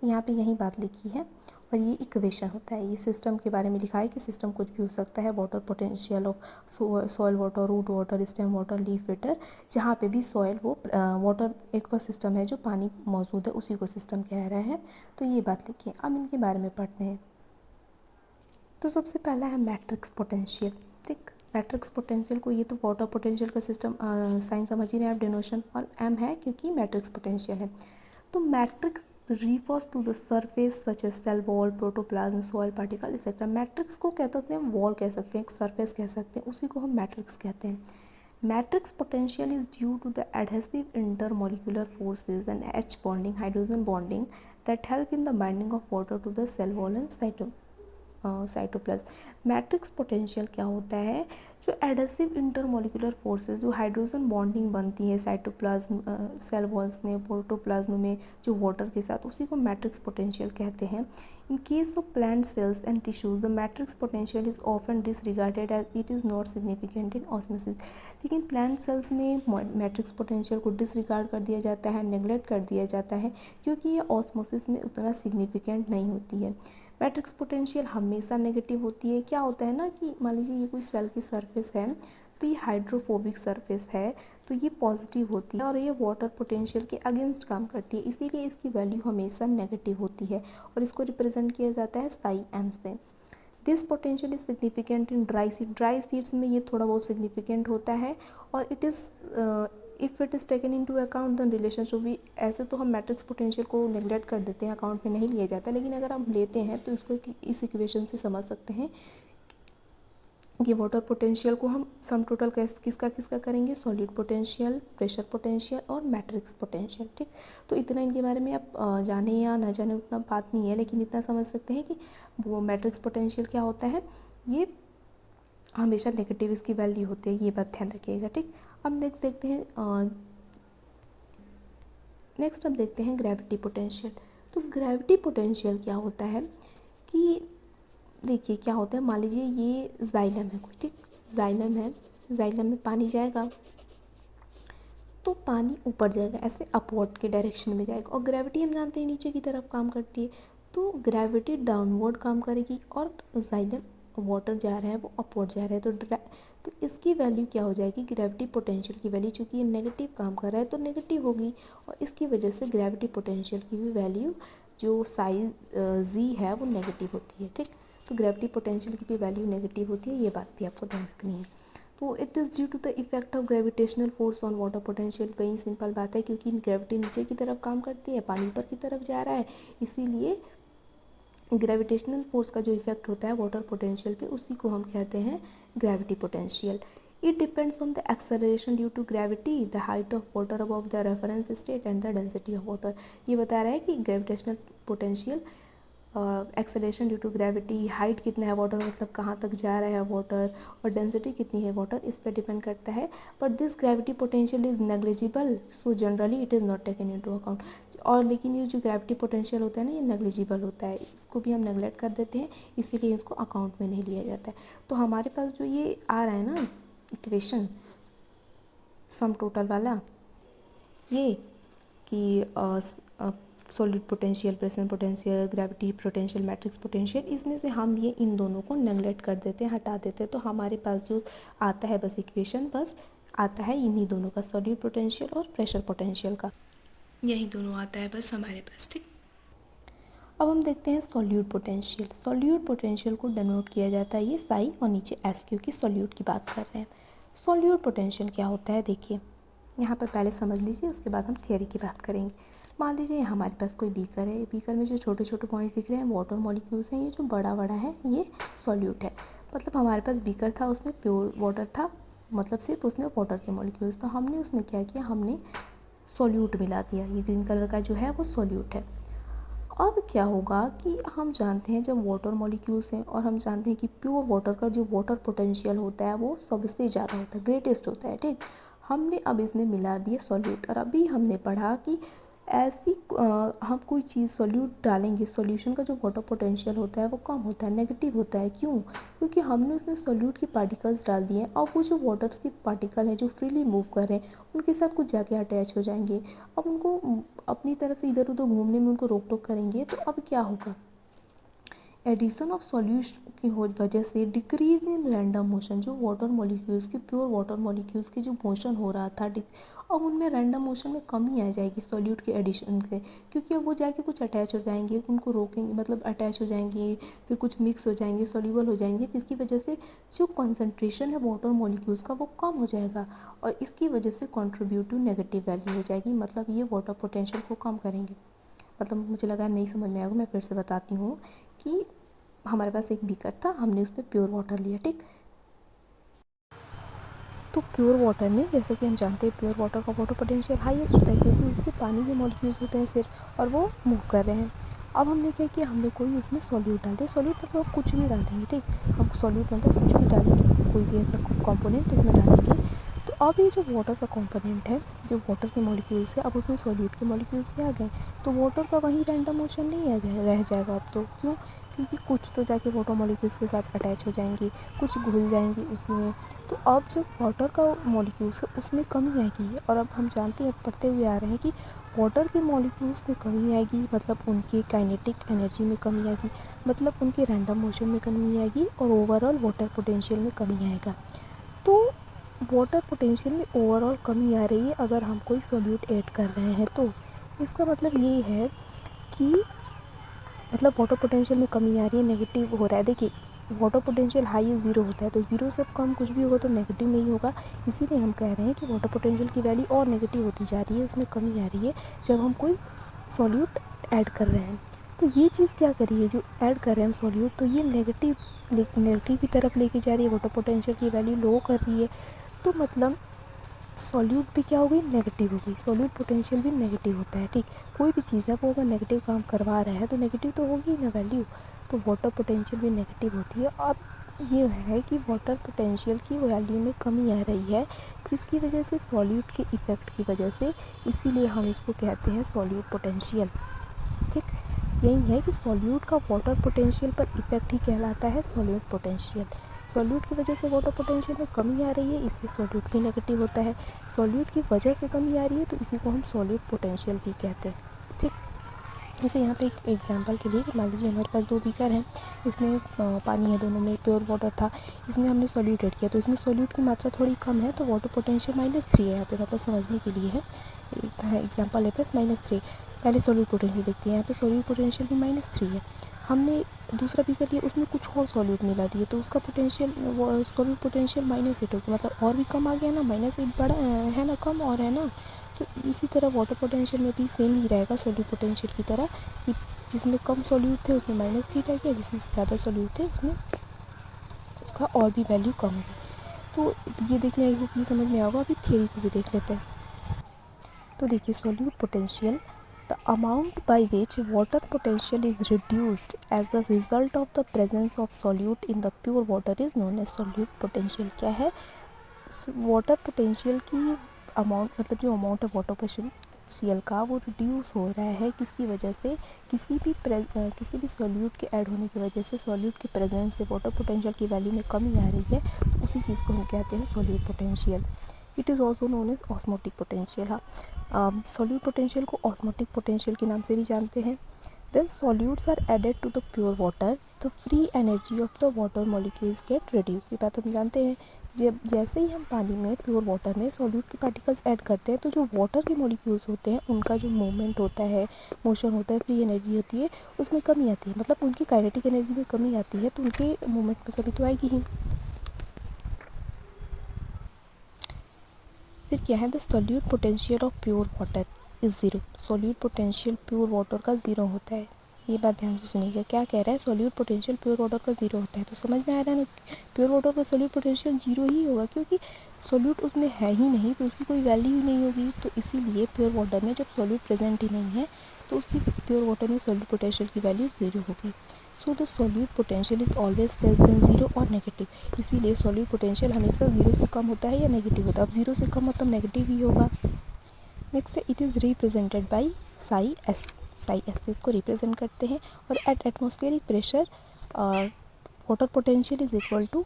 तो यहाँ पे यही बात लिखी है, और ये इक्वेशन होता है, ये सिस्टम के बारे में लिखा है कि सिस्टम कुछ भी हो सकता है, water potential of soil water, root water, stem water, leaf water, जहाँ पे भी सॉइल वो वाटर एक बस सिस्टम है जो पानी मौजूद है, उसी को सिस्टम कह रहे हैं। तो ये बात लिखी है। अब इनके बारे में पढ़ते हैं। तो सबसे पहला है मैट्रिक्स पोटेंशियल। ठीक, मैट्रिक्स पोटेंशियल को, ये तो वाटर पोटेंशियल का सिस्टम साइन समझ ही रहे हैं आप, डिनोशन, और एम है क्योंकि मैट्रिक्स पोटेंशियल है। तो matrix refers to the surface such as cell wall, protoplasm, soil particle etc. Matrix को क्या कहते हैं, वॉल कह सकते हैं, एक सरफेस कह सकते हैं, उसी को हम मैट्रिक्स कहते हैं. Matrix potential is due to the adhesive intermolecular forces and H bonding, hydrogen bonding that help in the binding of water to the cell wall and cytoplasm. Matrix potential क्या होता है, जो एडहेसिव इंटरमोलिकुलर फोर्सेस, जो hydrogen bonding बनती है cytoplasm cell walls में, protoplasm में, जो वाटर के साथ, उसी को मैट्रिक्स पोटेंशियल कहते हैं. In case of plant cells and tissues the matrix potential is often disregarded as it is not significant in osmosis. लेकिन प्लांट सेल्स में मैट्रिक्स पोटेंशियल को डिसरिगार्ड कर दिया जाता है, नेगलेक्ट कर दिया जाता है, क्योंकि ये ऑस्मोसिस में उतना सिग्निफिकेंट नहीं होती है. मैट्रिक्स पोटेंशियल हमेशा नेगेटिव होती है. क्या होता है ना कि मान लीजिए ये कोई सेल की सरफेस है, तो ये हाइड्रोफोबिक सरफेस है, तो ये पॉजिटिव होती है और ये वाटर पोटेंशियल के अगेंस्ट काम करती है, इसीलिए इसकी वैल्यू हमेशा नेगेटिव होती है और इसको रिप्रेजेंट किया जाता है साई एम से. This potential is significant in dry seed. Dry seeds में ये थोड़ा बहुत सिग्निफिकेंट होता है और it is if it is taken into account the relationship भी. ऐसे तो हम मैट्रिक्स पोटेंशियल को नेगलेक्ट कर देते हैं, अकाउंट में नहीं लिया जाता, लेकिन अगर हम लेते हैं तो इसको इस इक्वेशन से समझ सकते हैं कि वाटर पोटेंशियल को हम सम टोटल किसका किसका करेंगे, सॉलिड पोटेंशियल, प्रेशर पोटेंशियल और मैट्रिक्स पोटेंशियल. ठीक, तो इतना इनके बारे में आप जाने या ना जाने उतना बात नहीं है, लेकिन इतना समझ सकते हैं कि वो मैट्रिक्स पोटेंशियल क्या होता है, ये हमेशा नेगेटिव इसकी वैल्यू होती है, ये बात ध्यान रखिएगा. ठीक, अब देखते हैं नेक्स्ट. अब देखते हैं ग्रेविटी पोटेंशियल. तो ग्रेविटी पोटेंशियल क्या होता है कि देखिए क्या होता है, मान लीजिए ये जाइलम है कोई, ठीक, जाइलम है, जाइलम में पानी जाएगा तो पानी ऊपर जाएगा, ऐसे अपवर्ड के डायरेक्शन में जाएगा, और ग्रेविटी हम जानते हैं नीचे की तरफ काम करती है, तो ग्रेविटी डाउनवर्ड काम करेगी और जाइलम वाटर जा रहा है वो अपवर्ड जा रहा है, तो इसकी वैल्यू क्या हो जाएगी, ग्रेविटी पोटेंशियल की वैल्यू, चूँकि ये नेगेटिव काम कर रहा है तो नेगेटिव होगी, और इसकी वजह से ग्रेविटी पोटेंशियल की भी वैल्यू जो साइज जी है वो नेगेटिव होती है. ठीक, तो ग्रेविटी पोटेंशियल की भी वैल्यू नेगेटिव होती है, ये बात भी आपको ध्यान रखनी है. तो it is due to the effect of gravitational force on water potential. कहीं सिंपल बात है, क्योंकि ग्रेविटी नीचे की तरफ काम करती है, पानी ऊपर की तरफ जा रहा है, इसीलिए ग्रेविटेशनल फोर्स का जो इफेक्ट होता है वाटर पोटेंशियल पे, उसी को हम कहते हैं gravity potential. It depends on the acceleration due to gravity, the height of water above the reference state and the density of water. ये बता रहा है कि gravitational potential acceleration due to gravity, height कितना है वाटर, मतलब कहाँ तक जा रहा है वाटर, और डेंसिटी कितनी है वाटर, इस पर डिपेंड करता है. But this gravity potential is negligible, so generally it is not taken into account. और लेकिन ये जो ग्रेविटी पोटेंशियल होता है ना, ये नेग्लिजिबल होता है, इसको भी हम नेगलेक्ट कर देते हैं, इसीलिए इसको अकाउंट में नहीं लिया जाता है. तो हमारे पास जो ये आ रहा है ना इक्वेशन सम टोटल वाला, ये कि solid potential, pressure potential, gravity potential, matrix potential, इसमें से हम ये इन दोनों को नेगलेक्ट कर देते हैं, हटा देते हैं, तो हमारे पास जो आता है बस इक्वेशन, बस आता है इन्हीं दोनों का, सॉलिड पोटेंशियल और प्रेशर पोटेंशियल का, यही दोनों आता है बस हमारे पास. ठीक, अब हम देखते हैं सॉल्यूट पोटेंशियल. सॉल्यूट पोटेंशियल को डिनोट किया जाता है ये साई और नीचे एस, क्योंकि सॉल्यूट की बात कर रहे हैं. सॉल्यूट पोटेंशियल क्या होता है, देखिए यहाँ पर पहले समझ लीजिए, उसके बाद हम थियरी की बात करेंगे. मान लीजिए हमारे पास कोई बीकर है, बीकर में जो छोटे छोटे पॉइंट दिख रहे हैं वाटर मॉलिक्यूल्स हैं, ये जो बड़ा बड़ा है ये सॉल्यूट है. मतलब हमारे पास बीकर था, उसमें प्योर वाटर था, मतलब सिर्फ उसमें वाटर के मॉलिक्यूल्स, तो हमने उसमें क्या किया, हमने सॉल्यूट मिला दिया, ये ग्रीन कलर का जो है वो सॉल्यूट है. अब क्या होगा कि हम जानते हैं जब वाटर मॉलिक्यूल्स हैं, और हम जानते हैं कि प्योर वाटर का जो वाटर पोटेंशियल होता है वो सबसे ज़्यादा होता है, ग्रेटेस्ट होता है. ठीक, हमने अब इसमें मिला दिए सॉल्यूट, और अभी हमने पढ़ा कि ऐसी हम कोई चीज़ सॉल्यूट डालेंगे, सॉल्यूशन का जो वाटर पोटेंशियल होता है वो कम होता है, नेगेटिव होता है. क्यों, क्योंकि हमने उसमें सॉल्यूट के पार्टिकल्स डाल दिए हैं, और वो जो वाटर्स के पार्टिकल हैं जो फ्रीली मूव कर रहे हैं, उनके साथ कुछ जाके अटैच हो जाएंगे, अब उनको अपनी तरफ से इधर उधर घूमने में उनको रोक टोक करेंगे, तो अब क्या होगा, एडिशन ऑफ सॉल्यूशन की वजह से डिक्रीज इन रैंडम मोशन, जो वाटर मॉलिक्यूल्स के प्योर वाटर मॉलिक्यूल्स के जो मोशन हो रहा था, अब उनमें रैंडम मोशन में कमी आ जाएगी सॉल्यूट के एडिशन से, क्योंकि अब वो जाके कुछ अटैच हो जाएंगे, उनको रोकेंगे, मतलब अटैच हो जाएंगे, फिर कुछ मिक्स हो जाएंगे, सॉल्यूबल हो जाएंगे, जिसकी वजह से जो कॉन्सेंट्रेशन है वाटर मॉलिक्यूल्स का वो कम हो जाएगा, और इसकी वजह से कॉन्ट्रीब्यूट टू नेगेटिव वैल्यू हो जाएगी, मतलब ये वाटर पोटेंशियल को कम करेंगे. मतलब मुझे लगा नहीं समझ में आएगा, मैं फिर से बताती हूँ कि हमारे पास एक बीकर था, हमने उसमें प्योर वाटर लिया, ठीक। तो प्योर वाटर में जैसे कि हम जानते हैं प्योर वाटर का वाटर पोटेंशियल हाईएस्ट होता है, क्योंकि उससे पानी के मॉलिक्यूल्स होते हैं सिर्फ, और वो मूव कर रहे हैं। अब हमने क्या किया, हमने कोई उसमें सॉल्यूट डाल दिया। सॉल्यूट मतलब आप कुछ भी डाल देंगे, ठीक। हम सॉल्यूट मतलब कुछ भी डालेंगे, कोई भी ऐसा कंपोनेंट इसमें डालेंगे। तो अब ये जो वाटर का कंपोनेंट है, जो वाटर के मॉलिक्यूल्स है, अब उसमें सॉल्यूट के मॉलिक्यूल्स भी आ गए। तो वाटर का वहीं रैंडम मोशन नहीं रह जाएगा अब तो। क्यों? क्योंकि कुछ तो जाके वाटर मॉलिक्यूल्स के साथ अटैच हो जाएंगी, कुछ घुल जाएंगी उसी में। तो अब जब वाटर का मॉलिक्यूल्स है उसमें कमी आएगी, और अब हम जानते हैं, पढ़ते हुए आ रहे हैं कि वाटर के मॉलिक्यूल्स में कमी आएगी मतलब उनकी काइनेटिक एनर्जी में कमी आएगी, मतलब उनके रैंडम मोशन में कमी आएगी, और ओवरऑल वाटर पोटेंशियल में कमी आएगा। तो वाटर पोटेंशियल में ओवरऑल कमी आ रही है अगर हम कोई सॉल्यूट ऐड कर रहे हैं। तो इसका मतलब ये है कि मतलब वाटर पोटेंशियल में कमी आ रही है, नेगेटिव हो रहा है। देखिए, वाटर पोटेंशियल हाई है, ज़ीरो होता है, तो ज़ीरो से कम कुछ भी होगा तो नेगेटिव नहीं होगा। इसीलिए हम कह रहे हैं कि वाटर पोटेंशियल की वैल्यू और नेगेटिव होती जा रही है, उसमें कमी आ रही है जब हम कोई सॉल्यूट ऐड कर रहे हैं। तो ये चीज़ क्या करी है, जो ऐड कर रहे हैं हम सॉल्यूट, तो ये नेगेटिव की तरफ लेके जा रही है, वाटर पोटेंशियल की वैल्यू लो कर रही है। तो मतलब सॉल्यूट भी क्या हो गई, नेगेटिव हो गई। सॉल्यूट पोटेंशियल भी नेगेटिव होता है, ठीक। कोई भी चीज़ है वो अगर नेगेटिव काम करवा रहा है तो नेगेटिव तो होगी ही ना वैल्यू। तो वाटर पोटेंशियल भी नेगेटिव होती है। अब ये है कि वाटर पोटेंशियल की वैल्यू में कमी आ रही है, किसकी वजह से, सॉल्यूट के इफ़ेक्ट की वजह से। इसीलिए हम इसको कहते हैं सॉल्यूट पोटेंशियल, ठीक। यही है कि सॉल्यूट का वाटर पोटेंशियल पर इफ़ेक्ट ही कहलाता है सॉल्यूट पोटेंशियल। सॉल्यूट की वजह से वाटर पोटेंशियल में कमी आ रही है, इसलिए सॉल्यूट भी नेगेटिव होता है। सॉल्यूट की वजह से कमी आ रही है तो इसी को हम सॉल्यूट पोटेंशियल भी कहते हैं, ठीक। जैसे यहाँ पे एक एग्जांपल के लिए मान लीजिए हमारे पास दो बीकर हैं, इसमें पानी है, दोनों में प्योर वाटर था, इसमें हमने सॉल्यूट ऐड किया, तो इसमें सॉल्यूट की मात्रा थोड़ी कम है, तो वाटर पोटेंशियल -3 है यहाँ पे, मतलब समझने के लिए है। एग्जांपल है प्लस -3। पहले सॉल्यूट पोटेंशियल देखते हैं, यहाँ पे सॉल्यूट पोटेंशियल भी -3 है। हमने दूसरा बीकर लिया, उसमें कुछ और सॉल्यूट मिला दिए, तो उसका पोटेंशियल सॉल्यूट पोटेंशियल -8 हो गया, मतलब और भी कम आ गया ना, -8 बड़ा है ना, कम और है ना। तो इसी तरह वाटर पोटेंशियल में भी सेम ही रहेगा सॉल्यूट पोटेंशियल की तरह, कि जिसमें कम सॉल्यूट थे उसमें -3 रह गया, जिसमें ज़्यादा सॉल्यूट थे उसमें उसका और भी वैल्यू कम होगी। तो ये देखने आई होप ये समझ में आएगा। अभी थियरी को भी देख लेते हैं। तो देखिए, solute potential, the amount by which water potential is reduced as the result of the presence of solute in the pure water is known as solute potential. क्या है, वाटर पोटेंशियल की अमाउंट, मतलब जो अमाउंट है water potential का, वो reduce हो रहा है किसकी वजह से, किसी भी सॉल्यूट के ऐड होने की वजह से, सॉल्यूट के प्रेजेंस से वाटर पोटेंशियल की वैल्यू में कमी आ रही है, तो उसी चीज़ को हम कहते हैं solute potential. It is also known as osmotic potential. हाँ, सॉल्यूट पोटेंशियल को ऑस्मोटिक पोटेंशियल के नाम से भी जानते हैं। When solutes are added to the pure water, the free energy of the water molecules get reduced। ये बात हम जानते हैं, जब जैसे ही हम पानी में, प्योर वाटर में सॉल्यूट के पार्टिकल्स ऐड करते हैं, तो जो वाटर के मॉलिक्यूल्स होते हैं उनका जो मूवमेंट होता है, मोशन होता है, फ्री एनर्जी होती है, उसमें कमी आती है, मतलब उनकी काइनेटिक एनर्जी में कमी आती है, तो उनके मूवमेंट में कमी तो आएगी ही। फिर क्या है, the solute potential of pure water is zero. Solute potential pure water का ज़ीरो होता है। ये बात ध्यान से सुनिएगा, क्या कह रहा है, सॉल्यूट पोटेंशियल प्योर वाटर का ज़ीरो होता है। तो समझ में आ रहा है ना, प्योर वाटर का सॉल्यूट पोटेंशियल जीरो ही होगा, क्योंकि सॉल्यूट उसमें है ही नहीं, तो उसकी कोई वैल्यू ही नहीं होगी। तो इसीलिए प्योर वाटर में जब सॉल्यूट प्रेजेंट ही नहीं है, तो उसकी प्योर वाटर में सॉल्यूट पोटेंशियल की वैल्यू ज़ीरो होगी। So the solute potential is always less than zero और नेगेटिव। इसीलिए सॉल्यूट पोटेंशियल हमेशा ज़ीरो से कम होता है या नेगेटिव होता है। अब ज़ीरो से कम मतलब नेगेटिव ही होगा। नेक्स्ट है, it is represented by psi s. Psi s से इसको रिप्रेजेंट करते हैं। और at atmospheric pressure water potential is equal to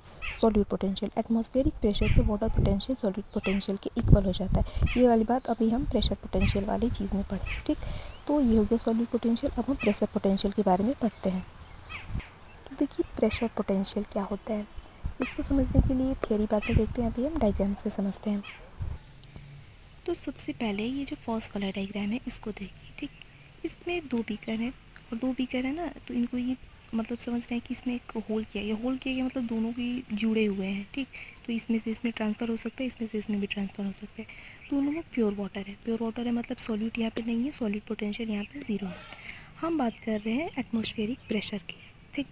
solute potential. Atmospheric pressure पे वाटर पोटेंशियल सॉल्यूट पोटेंशियल के इक्वल हो जाता है। ये वाली बात अभी हम प्रेशर पोटेंशियल वाली चीज़ में पढ़ें, ठीक। तो ये हो गया सॉल्यूट पोटेंशियल। अब हम प्रेशर पोटेंशियल के बारे में पढ़ते हैं। तो देखिए, प्रेशर पोटेंशियल क्या होता है, इसको समझने के लिए थियरी बात में देखते हैं, अभी हम डायग्राम से समझते हैं। तो सबसे पहले ये जो फर्स्ट वाला डायग्राम है इसको देखिए, ठीक। इसमें दो बीकर हैं, और दो बीकर है ना, तो इनको ये मतलब समझ रहे हैं कि इसमें एक होल किया, ये होल किया गया मतलब दोनों की जुड़े हुए हैं, ठीक। तो इसमें से इसमें ट्रांसफ़र हो सकता है, इसमें से इसमें भी ट्रांसफ़र हो सकता है। दोनों में प्योर वाटर है, प्योर वाटर है मतलब सॉल्यूट यहाँ पे नहीं है, सॉलिड पोटेंशियल यहाँ पे 0 है। हम बात कर रहे हैं एटमॉस्फेरिक प्रेशर की, ठीक।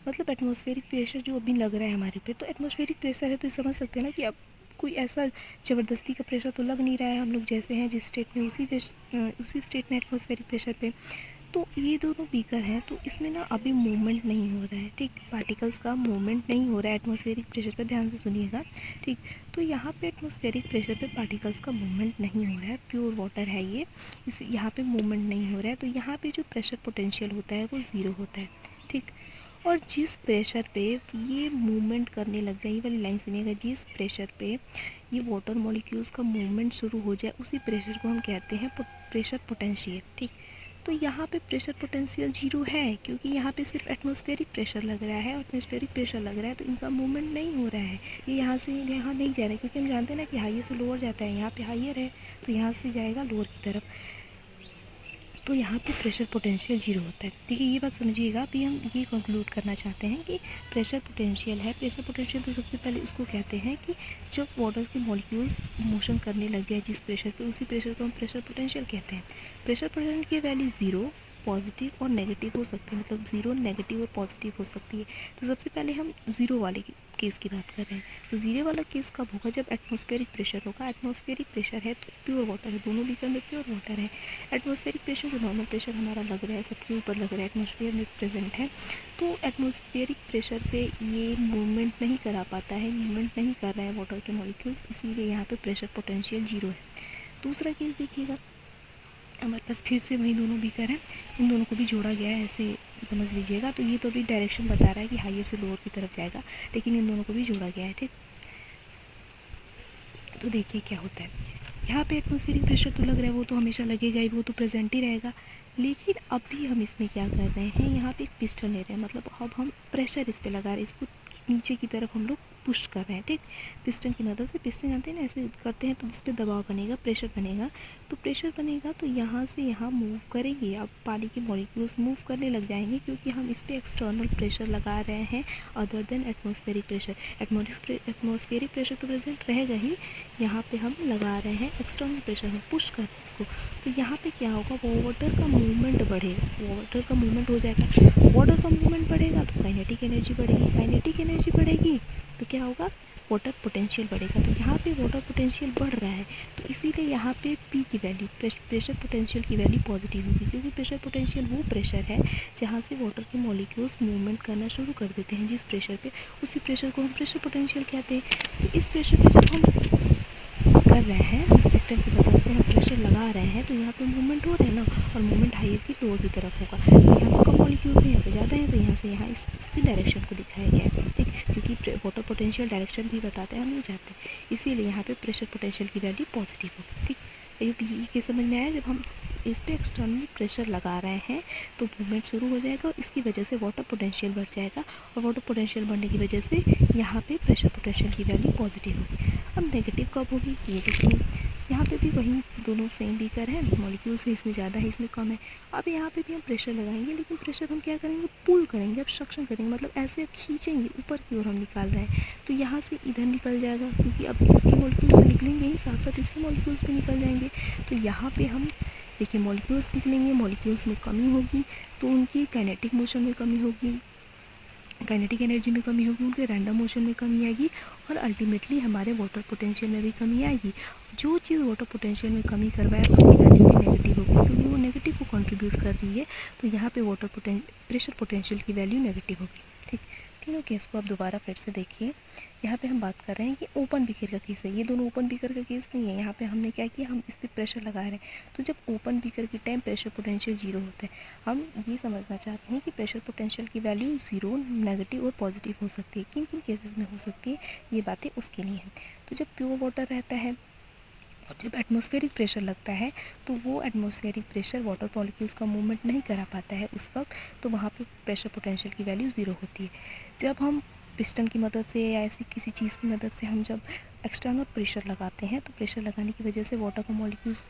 मतलब एटमॉस्फेरिक प्रेशर जो अभी लग रहा है हमारे पे, तो एटमॉस्फेरिक प्रेशर है तो समझ सकते हैं ना कि अब कोई ऐसा ज़बरदस्ती का प्रेशर तो लग नहीं रहा है, हम लोग जैसे हैं जिस स्टेट में उसी स्टेट में एटमॉस्फेरिक प्रेशर पे। तो ये दोनों बीकर हैं, तो इसमें ना अभी मूवमेंट नहीं हो रहा है, ठीक। पार्टिकल्स का मूवमेंट नहीं हो रहा है एटमॉस्फेरिक प्रेशर पर, ध्यान से सुनिएगा, ठीक। तो यहाँ पे एटमॉस्फेरिक प्रेशर पे पार्टिकल्स का मूवमेंट नहीं हो रहा है, प्योर वाटर है ये, इस यहाँ पे मूवमेंट नहीं हो रहा है। तो यहाँ पे जो प्रेशर पोटेंशियल होता है वो 0 होता है, ठीक। और जिस प्रेशर पे ये मूवमेंट करने लग जाए, ये वाली लाइन सुनिएगा, जिस प्रेशर पे ये वाटर मॉलिक्यूल्स का मूवमेंट शुरू हो जाए उसी प्रेशर को हम कहते हैं प्रेशर पोटेंशियल, ठीक। तो यहाँ पे प्रेशर पोटेंशियल 0 है क्योंकि यहाँ पे सिर्फ एटमॉस्फेरिक प्रेशर लग रहा है, एटमॉस्फेरिक प्रेशर लग रहा है, तो इनका मूवमेंट नहीं हो रहा है, ये यहाँ से यहाँ नहीं जा रहा है, क्योंकि हम जानते हैं ना कि हाइयर से लोअर जाता है, यहाँ पे हाइयर है तो यहाँ से जाएगा लोअर की तरफ, तो यहाँ पे प्रेशर पोटेंशियल 0 होता है। देखिए ये बात समझिएगा, अभी हम ये कंक्लूड करना चाहते हैं कि प्रेशर पोटेंशियल है, प्रेशर पोटेंशियल तो सबसे पहले उसको कहते हैं कि जब वाटर के मॉलिक्यूल्स मोशन करने लग जाए जिस प्रेशर पे, उसी प्रेशर को हम प्रेशर पोटेंशियल कहते हैं। प्रेशर पोटेंशियल की वैल्यू 0, पॉजिटिव और नेगेटिव हो सकती है, मतलब 0 नेगेटिव और पॉजिटिव हो सकती है। तो सबसे पहले हम 0 वाले केस की बात कर रहे हैं, तो 0 वाला केस कब होगा, जब एटमॉस्फेरिक प्रेशर होगा। एटमॉस्फेरिक प्रेशर है तो प्योर वाटर है, दोनों बीकर में प्योर वाटर है। एटमॉस्फेरिक प्रेशर जो नॉर्मल प्रेशर हमारा लग रहा है, सबके ऊपर लग रहा है, एटमॉस्फेयर में प्रेजेंट है, तो एटमॉस्फेरिक प्रेशर पे ये मूवमेंट नहीं करा पाता है, मूवमेंट नहीं कर रहा है वाटर के मॉलिक्यूल्स, इसीलिए यहाँ पे प्रेशर पोटेंशियल 0 है। दूसरा केस देखिएगा, हमारे पास फिर से वही दोनों बीकर हैं, इन दोनों को भी जोड़ा गया है, ऐसे समझ लीजिएगा। तो ये तो अभी डायरेक्शन बता रहा है कि हाइयर से लोअर की तरफ जाएगा, लेकिन इन दोनों को भी जोड़ा गया है, ठीक। तो देखिए क्या होता है, यहाँ पे एटमॉस्फेरिक प्रेशर तो लग रहा है, वो तो हमेशा लगेगा ही, वो तो प्रेजेंट ही रहेगा। लेकिन अभी हम इसमें क्या कर रहे हैं, यहाँ पे एक पिस्टन ले रहे हैं, मतलब अब हम प्रेशर इस पे लगा रहे हैं, इसको नीचे की तरफ हम लोग पुश कर रहे हैं, ठीक। पिस्टन की मदद से, पिस्टन जानते हैं ना, ऐसे करते हैं तो जिस पे दबाव बनेगा, प्रेशर बनेगा, तो प्रेशर बनेगा तो यहाँ से यहाँ मूव करेंगे, अब पानी के मॉलिक्यूल्स मूव करने लग जाएंगे, क्योंकि हम इस पर एक्सटर्नल प्रेशर लगा रहे हैं other than atmospheric pressure. Atmospheric pressure तो प्रेजेंट रहेगा ही, यहाँ पे हम लगा रहे हैं एक्सटर्नल प्रेशर, हम पुश कर रहे हैं इसको। तो यहाँ पे क्या होगा, वाटर का मूवमेंट बढ़ेगा, वाटर का मूवमेंट हो जाएगा, वाटर का मूवमेंट बढ़ेगा तो काइनेटिक एनर्जी बढ़ेगी, काइनेटिक एनर्जी बढ़ेगी तो क्या होगा, वाटर पोटेंशियल बढ़ेगा। तो यहाँ पे वाटर पोटेंशियल बढ़ रहा है, तो इसीलिए यहाँ पे P की वैल्यू, प्रेशर पोटेंशियल की वैल्यू पॉजिटिव होगी, क्योंकि प्रेशर पोटेंशियल वो प्रेशर है जहाँ से वाटर के मॉलिक्यूल्स मूवमेंट करना शुरू कर देते हैं जिस प्रेशर पे, उसी प्रेशर को हम प्रेशर पोटेंशियल कहते हैं। तो इस प्रेशर पे जब हम कर रहे हैं, पिस्टन की मदद से हम प्रेशर लगा रहे हैं, तो यहाँ पे मूवमेंट हो रहा है ना, और मूवमेंट हाइयर की लोअर की तरफ होगा, तो यहाँ पे कम मॉलिक्यूल्स हैं, यहाँ पे ज़्यादा हैं, तो यहाँ से यहाँ इसकी डायरेक्शन को दिखाया गया है, ठीक। क्योंकि वाटर पोटेंशियल डायरेक्शन भी बताते हैं, हम नहीं चाहते, इसीलिए यहाँ पे प्रेशर पोटेंशियल की वैल्यू पॉजिटिव होगी, ठीक। ये किस समझ में आया, जब हम इस पर एक्सटर्नल प्रेशर लगा रहे हैं तो मूवमेंट शुरू हो जाएगा, और इसकी वजह से वाटर पोटेंशियल बढ़ जाएगा, और वाटर पोटेंशियल बढ़ने की वजह से यहाँ पे प्रेशर पोटेंशियल की वैल्यू पॉजिटिव होगी। अब नेगेटिव कब होगी, ये देखिए, यहाँ पे भी वही दोनों सेम बीकर हैं, मॉलिक्यूल्स हैं, इसमें ज़्यादा है इसमें कम है। अब यहाँ पे भी हम प्रेशर लगाएंगे, लेकिन प्रेशर हम क्या करेंगे, पुल करेंगे, ऑब्स्ट्रक्शन करेंगे, मतलब ऐसे खींचेंगे ऊपर की ओर हम निकाल रहे हैं, तो यहाँ से इधर निकल जाएगा, क्योंकि अब इसके मॉलिक्यूल्स तो निकलेंगे ही, साथ साथ इसके मॉलिक्यूल्स भी निकल जाएंगे। तो यहाँ पे हम देखिए मॉलिक्यूल्स निकलेंगे, मॉलिक्यूल्स में कमी होगी तो उनकी काइनेटिक मोशन में कमी होगी, काइनेटिक एनर्जी में कमी होगी, उनके रैंडम मोशन में कमी आएगी, और अल्टीमेटली हमारे वाटर पोटेंशियल में भी कमी आएगी। जो चीज़ वाटर पोटेंशियल में कमी करवाए उसकी वैल्यू भी नेगेटिव होगी, क्योंकि वो नेगेटिव को कंट्रीब्यूट कर रही है, तो यहाँ पे प्रेशर पोटेंशियल की वैल्यू नेगेटिव होगी, ठीक। तीनों केस को आप दोबारा फिर से देखिए, यहाँ पे हम बात कर रहे हैं कि ओपन बीकर का केस है, ये दोनों ओपन बीकर का केस नहीं है। यहाँ पे हमने क्या किया, हम इस पर प्रेशर लगा रहे हैं, तो जब ओपन बीकर के टाइम प्रेशर पोटेंशियल 0 होता है, हम ये समझना चाहते हैं कि प्रेशर पोटेंशियल की वैल्यू 0, नेगेटिव और पॉजिटिव हो सकती है, किन किन केसेस में हो सकती है, ये बातें उसके लिए हैं। तो जब प्योर वाटर रहता है और जब एटमॉस्फेरिक प्रेशर लगता है, तो वो एटमॉस्फेरिक प्रेशर वाटर मॉलिक्यूल्स का मूवमेंट नहीं करा पाता है उस वक्त, तो वहाँ पे प्रेशर पोटेंशियल की वैल्यू 0 होती है। जब हम पिस्टन की मदद से या ऐसी किसी चीज़ की मदद से हम जब एक्सटर्नल प्रेशर लगाते हैं, तो प्रेशर लगाने की वजह से वाटर का मॉलिक्यूल्स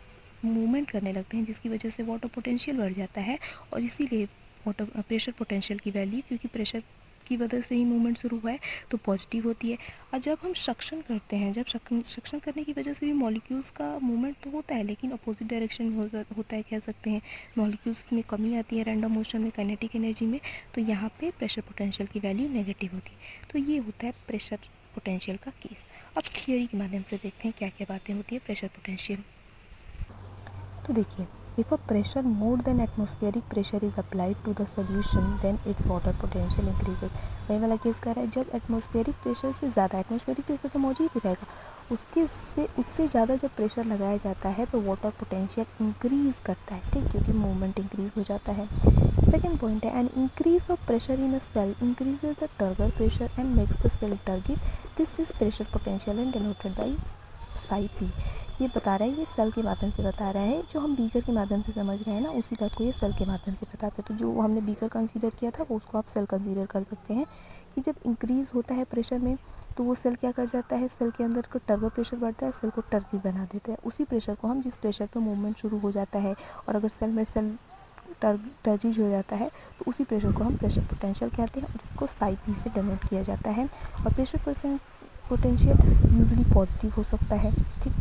मूवमेंट करने लगते हैं, जिसकी वजह से वाटर पोटेंशियल बढ़ जाता है, और इसीलिए वाटर प्रेशर पोटेंशियल की वैल्यू, क्योंकि प्रेशर की वजह से ही मूवमेंट शुरू हुआ है तो पॉजिटिव होती है। और जब हम सक्शन करते हैं, जब सक्शन करने की वजह से भी मॉलिक्यूल्स का मूवमेंट तो होता है लेकिन अपोजिट डायरेक्शन में होता है, कह सकते हैं मॉलिक्यूल्स में कमी आती है रैंडम मोशन में, काइनेटिक एनर्जी में, तो यहाँ पे प्रेशर पोटेंशियल की वैल्यू नेगेटिव होती है। तो ये होता है प्रेशर पोटेंशियल का केस। अब थियोरी के माध्यम से देखते हैं क्या क्या बातें होती है प्रेशर पोटेंशियल। तो देखिए, if a pressure more than atmospheric pressure is applied to the solution then its water potential increases. वही वाला केस कर रहा है, जब एटमॉस्फेरिक प्रेशर से ज़्यादा, एटमॉस्फेरिक प्रेशर तो मौजूद ही रहेगा, उससे ज़्यादा जब प्रेशर लगाया जाता है तो वाटर पोटेंशियल इंक्रीज़ करता है, ठीक, क्योंकि मूवमेंट इंक्रीज़ हो जाता है। सेकेंड पॉइंट है, an increase of pressure in a cell increases the turgor pressure and makes the cell turgid, this is pressure potential and denoted by psi P. ये बता रहा है, ये सेल के माध्यम से बता रहा है, जो हम बीकर के माध्यम से समझ रहे हैं ना, उसी बात को ये सेल के माध्यम से बताते हैं। तो जो हमने बीकर कंसीडर किया था वो उसको आप सेल कंसीडर कर सकते हैं कि जब इंक्रीज़ होता है प्रेशर में तो वो सेल क्या कर जाता है, सेल के अंदर का टर्गर प्रेशर बढ़ता है, सेल को टर्गी बना देता है। उसी प्रेशर को हम, जिस प्रेशर पर मूवमेंट शुरू हो जाता है और अगर सेल टर्जीज हो जाता है तो उसी प्रेशर को हम प्रेशर पोटेंशियल कहते हैं और इसको साई पी से डिनोट किया जाता है। और प्रेशर पोटेंशियल यूजली पॉजिटिव हो सकता है, ठीक।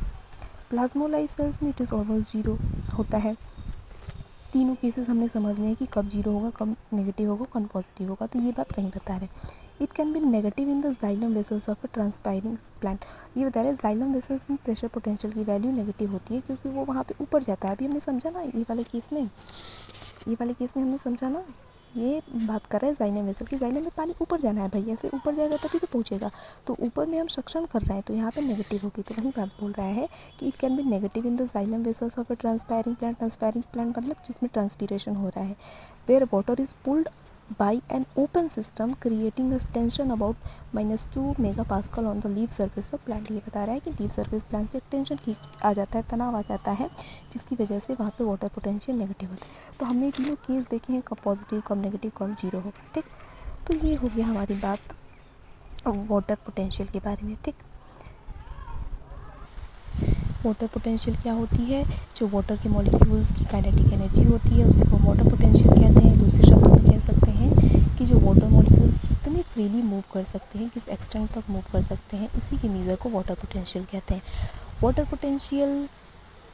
प्लाज्मोलाइज सेल्स में इट इज़ ऑलमोस्ट जीरो होता है। तीनों केसेस हमने समझने हैं कि कब जीरो होगा, कब नेगेटिव होगा, कब पॉजिटिव होगा, तो ये बात कहीं बता रहे हैं। It can be negative in the xylem vessels of a transpiring plant. ये बता रहे हैं जाइलम वेसल्स में प्रेशर पोटेंशियल की वैल्यू नेगेटिव होती है क्योंकि वो वहाँ पे ऊपर जाता है। अभी हमने समझा ना ये वाले केस में हमने समझा ना, ये बात कर रहे हैं जाइलम वेसल की, जाइलम में पानी ऊपर जाना है भाई, ऐसे ऊपर जाएगा तभी तो पहुँचेगा, तो ऊपर में हम सक्शन कर रहे हैं तो यहाँ पे नेगेटिव होगी। तो वही बात बोल रहा है कि it can be negative in the xylem vessels of a transpiring plant मतलब जिसमें ट्रांसपीरेशन हो रहा है, where water is pulled by an open system creating a tension about -2 megapascal on the leaf surface of plant। ये बता रहा है कि लीफ सरफेस प्लांट पे टेंशन खींच आ जाता है, तनाव आ जाता है, जिसकी वजह से वहाँ पे वाटर पोटेंशियल नेगेटिव होता है। तो हमने तीनों केस देखे हैं, कब पॉजिटिव, कब नेगेटिव, कब जीरो होगा, ठीक। तो ये हो गया हमारी बात वाटर पोटेंशियल के बारे में, ठीक। वाटर पोटेंशियल क्या होती है, जो वाटर के मॉलिक्यूल्स की काइनेटिक एनर्जी होती है उसी को वाटर पोटेंशियल कहते हैं। दूसरे शब्दों में कह सकते हैं कि जो वाटर मॉलिक्यूल्स कितने फ्रीली मूव कर सकते हैं, किस एक्सटेंट तक मूव कर सकते हैं, उसी के मेजर को वाटर पोटेंशियल कहते हैं। वाटर पोटेंशियल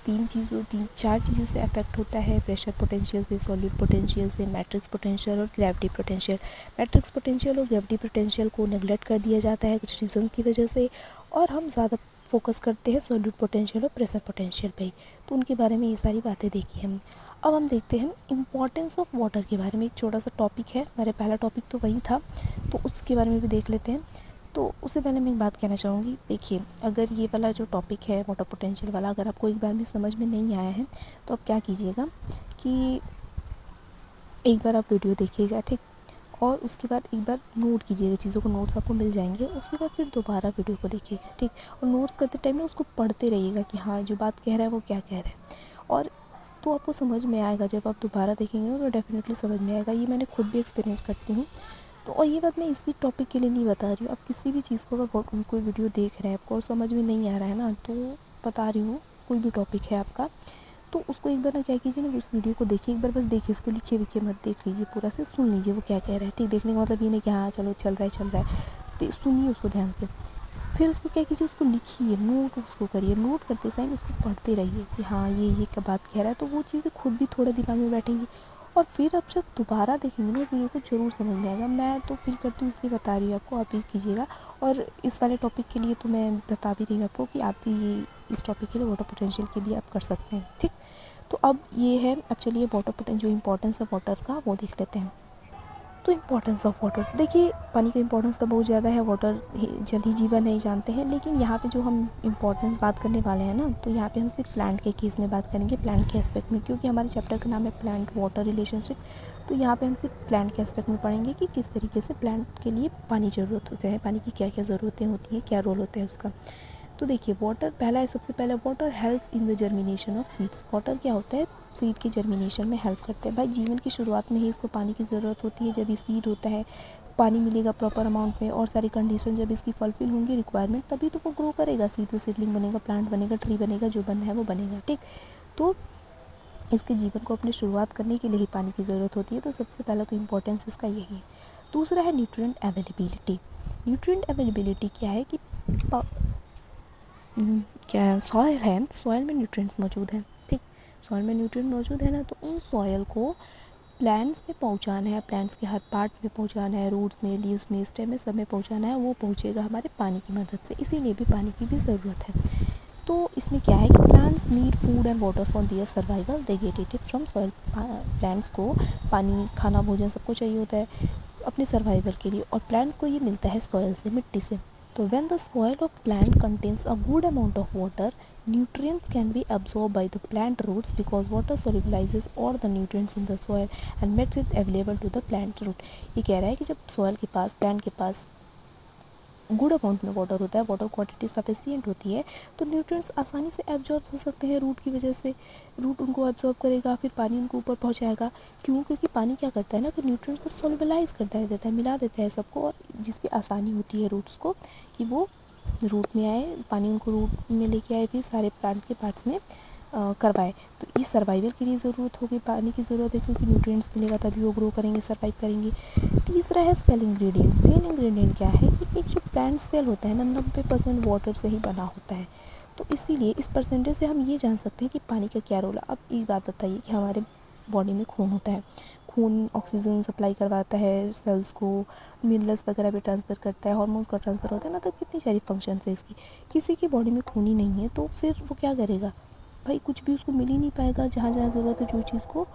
चार चीज़ों से अफेक्ट होता है, प्रेशर पोटेंशियल से, सॉलिड पोटेंशियल से, मैट्रिक्स पोटेंशियल और ग्रेविटी पोटेंशियल। मैट्रिक्स पोटेंशियल और ग्रेविटी पोटेंशियल को नेगलेक्ट कर दिया जाता है कुछ रीज़न की वजह से, और हम ज़्यादा फोकस करते हैं सॉलिड पोटेंशियल और प्रेशर पोटेंशियल पे ही। तो उनके बारे में ये सारी बातें देखी हम। अब हम देखते हैं इम्पॉर्टेंस ऑफ वाटर के बारे में। एक छोटा सा टॉपिक है, मेरा पहला टॉपिक तो वही था, तो उसके बारे में भी देख लेते हैं। तो उससे पहले मैं एक बात कहना चाहूँगी, देखिए अगर ये वाला जो टॉपिक है वाटर पोटेंशियल वाला, अगर आपको एक बार में समझ में नहीं आया है तो आप क्या कीजिएगा कि एक बार आप वीडियो देखिएगा, ठीक, और उसके बाद एक बार नोट कीजिएगा चीज़ों को, नोट्स आपको मिल जाएंगे, उसके बाद फिर दोबारा वीडियो को देखिएगा, ठीक। और नोट्स करते टाइम ना उसको पढ़ते रहिएगा कि हाँ जो बात कह रहा है वो क्या कह रहा है, और तो आपको समझ में आएगा। जब आप दोबारा देखेंगे ना तो डेफिनेटली समझ में आएगा। ये मैंने खुद भी एक्सपीरियंस करती हूँ। तो और ये बात मैं इसी टॉपिक के लिए नहीं बता रही हूँ, आप किसी भी चीज़ को अगर कोई वीडियो देख रहे हैं आपको और समझ में नहीं आ रहा है ना, तो बता रही हूँ कोई भी टॉपिक है आपका, तो उसको एक बार ना क्या कीजिए ना, उस वीडियो को देखिए, एक बार बस देखिए, उसको लिखिए विखिए मत, देख लीजिए पूरा से, सुन लीजिए वो क्या कह रहा है, ठीक। देखने का मतलब ये नहीं कि हाँ चलो चल रहा है, सुनिए उसको ध्यान से। फिर उसको क्या कीजिए, उसको लिखिए, नोट उसको करिए, नोट करते समय उसको पढ़ते रहिए कि हाँ ये क्या बात कह रहा है, तो वो चीज़ें खुद भी थोड़े दिमाग में बैठेंगी। और फिर आप जब दोबारा देखेंगे ना वीडियो को ज़रूर समझ में आएगा। मैं तो फील करती हूँ इसलिए बता रही हूँ आपको, आप भी कीजिएगा। और इस वाले टॉपिक के लिए तो मैं बता भी रही हूँ आपको कि आप भी ये इस टॉपिक के लिए वाटर पोटेंशियल के लिए आप कर सकते हैं, ठीक। तो अब ये है, अब चलिए वाटर पोटेंशियल जो इम्पोर्टेंस है वाटर का वो देख लेते हैं। तो इम्पोर्टेंस ऑफ वाटर, देखिए पानी का इम्पोर्टेंस तो बहुत ज़्यादा है, वाटर जल ही जीवन है जानते हैं, लेकिन यहाँ पे जो हम इम्पोर्टेंस बात करने वाले हैं ना, तो यहाँ पे हम सिर्फ प्लांट के केस में बात करेंगे, प्लांट के एस्पेक्ट में, क्योंकि हमारे चैप्टर का नाम है प्लांट वाटर रिलेशनशिप। तो यहाँ पे हम सिर्फ प्लांट के एस्पेक्ट में पढ़ेंगे कि किस तरीके से प्लांट के लिए पानी ज़रूरत होते हैं, पानी की क्या क्या ज़रूरतें होती हैं, क्या रोल होता है उसका। तो देखिए वाटर पहला है, सबसे पहला water helps in the germination of seeds. Water क्या होता है, सीड की जर्मिनेशन में हेल्प करते हैं। भाई जीवन की शुरुआत में ही इसको पानी की ज़रूरत होती है। जब ये सीड होता है, पानी मिलेगा प्रॉपर अमाउंट में और सारी कंडीशन जब इसकी फुलफिल होंगी रिक्वायरमेंट, तभी तो वो ग्रो करेगा, सीड से सीडलिंग बनेगा, प्लांट बनेगा, ट्री बनेगा, जो बनना है वो बनेगा, ठीक। तो इसके जीवन को अपनी शुरुआत करने के लिए ही पानी की ज़रूरत होती है। तो सबसे पहला तो इम्पोर्टेंस इसका यही है। दूसरा है न्यूट्रिएंट अवेलेबिलिटी। न्यूट्रिएंट अवेलेबिलिटी क्या है कि क्या सॉयल है, सॉयल में न्यूट्रिएंट्स मौजूद हैं, ठीक। सॉयल में न्यूट्रिएंट मौजूद है ना, तो उन सॉयल को प्लांट्स में पहुंचाना है, प्लांट्स के हर पार्ट में पहुंचाना है, रूट्स में, लीव्स में, स्टेम में, सब में पहुंचाना है। वो पहुंचेगा हमारे पानी की मदद से, इसीलिए भी पानी की भी ज़रूरत है। तो इसमें क्या है कि plants need food and water for their survival, they get it from soil. Plants को पानी, खाना, भोजन सबको चाहिए होता है अपने सर्वाइवल के लिए, और प्लांट्स को ये मिलता है सॉइल से, मिट्टी से। तो when the soil of plant contains a good amount of water, nutrients can be absorbed by the plant roots because water solubilizes all the nutrients in the soil and makes it available to the plant root। ये कह रहा है कि जब soil के पास, plant के पास good amount में water होता है, वाटर क्वांटिटी सफिशिएंट होती है, तो न्यूट्रिएंट्स आसानी से एब्जॉर्ब हो सकते हैं रूट की वजह से। रूट उनको एब्जॉर्ब करेगा, फिर पानी उनको ऊपर पहुंचाएगा। क्यों? क्योंकि पानी क्या करता है ना, कि न्यूट्रिएंट्स को सोल्युबलाइज करता देता है, मिला देता है सबको, और जिससे आसानी होती है रूट्स को कि वो रूट में आए, पानी उनको रूट में लेके आए, फिर सारे प्लांट के पार्ट्स में करवाए। तो इस सर्वाइवल के लिए ज़रूरत होगी, पानी की ज़रूरत है, क्योंकि न्यूट्रिएंट्स मिलेगा तभी वो ग्रो करेंगे, सर्वाइव करेंगे। तीसरा है सेल इंग्रेडिएंट। सेल इंग्रेडिएंट क्या है कि एक जो प्लांट सेल होता है ना, 90% वाटर से ही बना होता है। तो इसीलिए इस परसेंटेज से हम ये जान सकते हैं कि पानी का क्या रोल है। अब एक बात बताइए कि हमारे बॉडी में खून होता है, खून ऑक्सीजन सप्लाई करवाता है सेल्स को, मिनरल्स वगैरह भी ट्रांसफ़र करता है, हार्मोन्स का ट्रांसफ़र होता है ना, तो कितनी सारी फंक्शन है इसकी। किसी की बॉडी में खून ही नहीं है तो फिर वो क्या करेगा भाई, कुछ भी उसको मिल ही नहीं पाएगा। जहाँ जहाँ ज़रूरत है जो चीज़ को,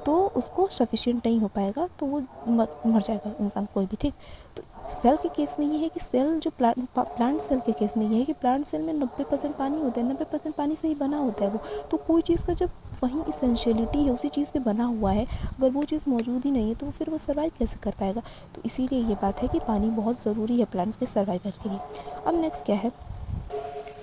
तो उसको सफिशिएंट नहीं हो पाएगा, तो वो मर जाएगा इंसान, कोई भी, ठीक। तो सेल के केस में ये है कि सेल जो प्लांट सेल के केस में ये है कि प्लांट सेल में 90% पानी होता है, 90% पानी से ही बना होता है वो। तो कोई चीज़ का जब वहीं इसेंशियलिटी है, उसी चीज़ से बना हुआ है, अगर वो चीज़ मौजूद ही नहीं है तो फिर वो सर्वाइव कैसे कर पाएगा। तो इसीलिए ये बात है कि पानी बहुत ज़रूरी है प्लांट्स के सर्वाइवल के लिए। अब नेक्स्ट क्या है,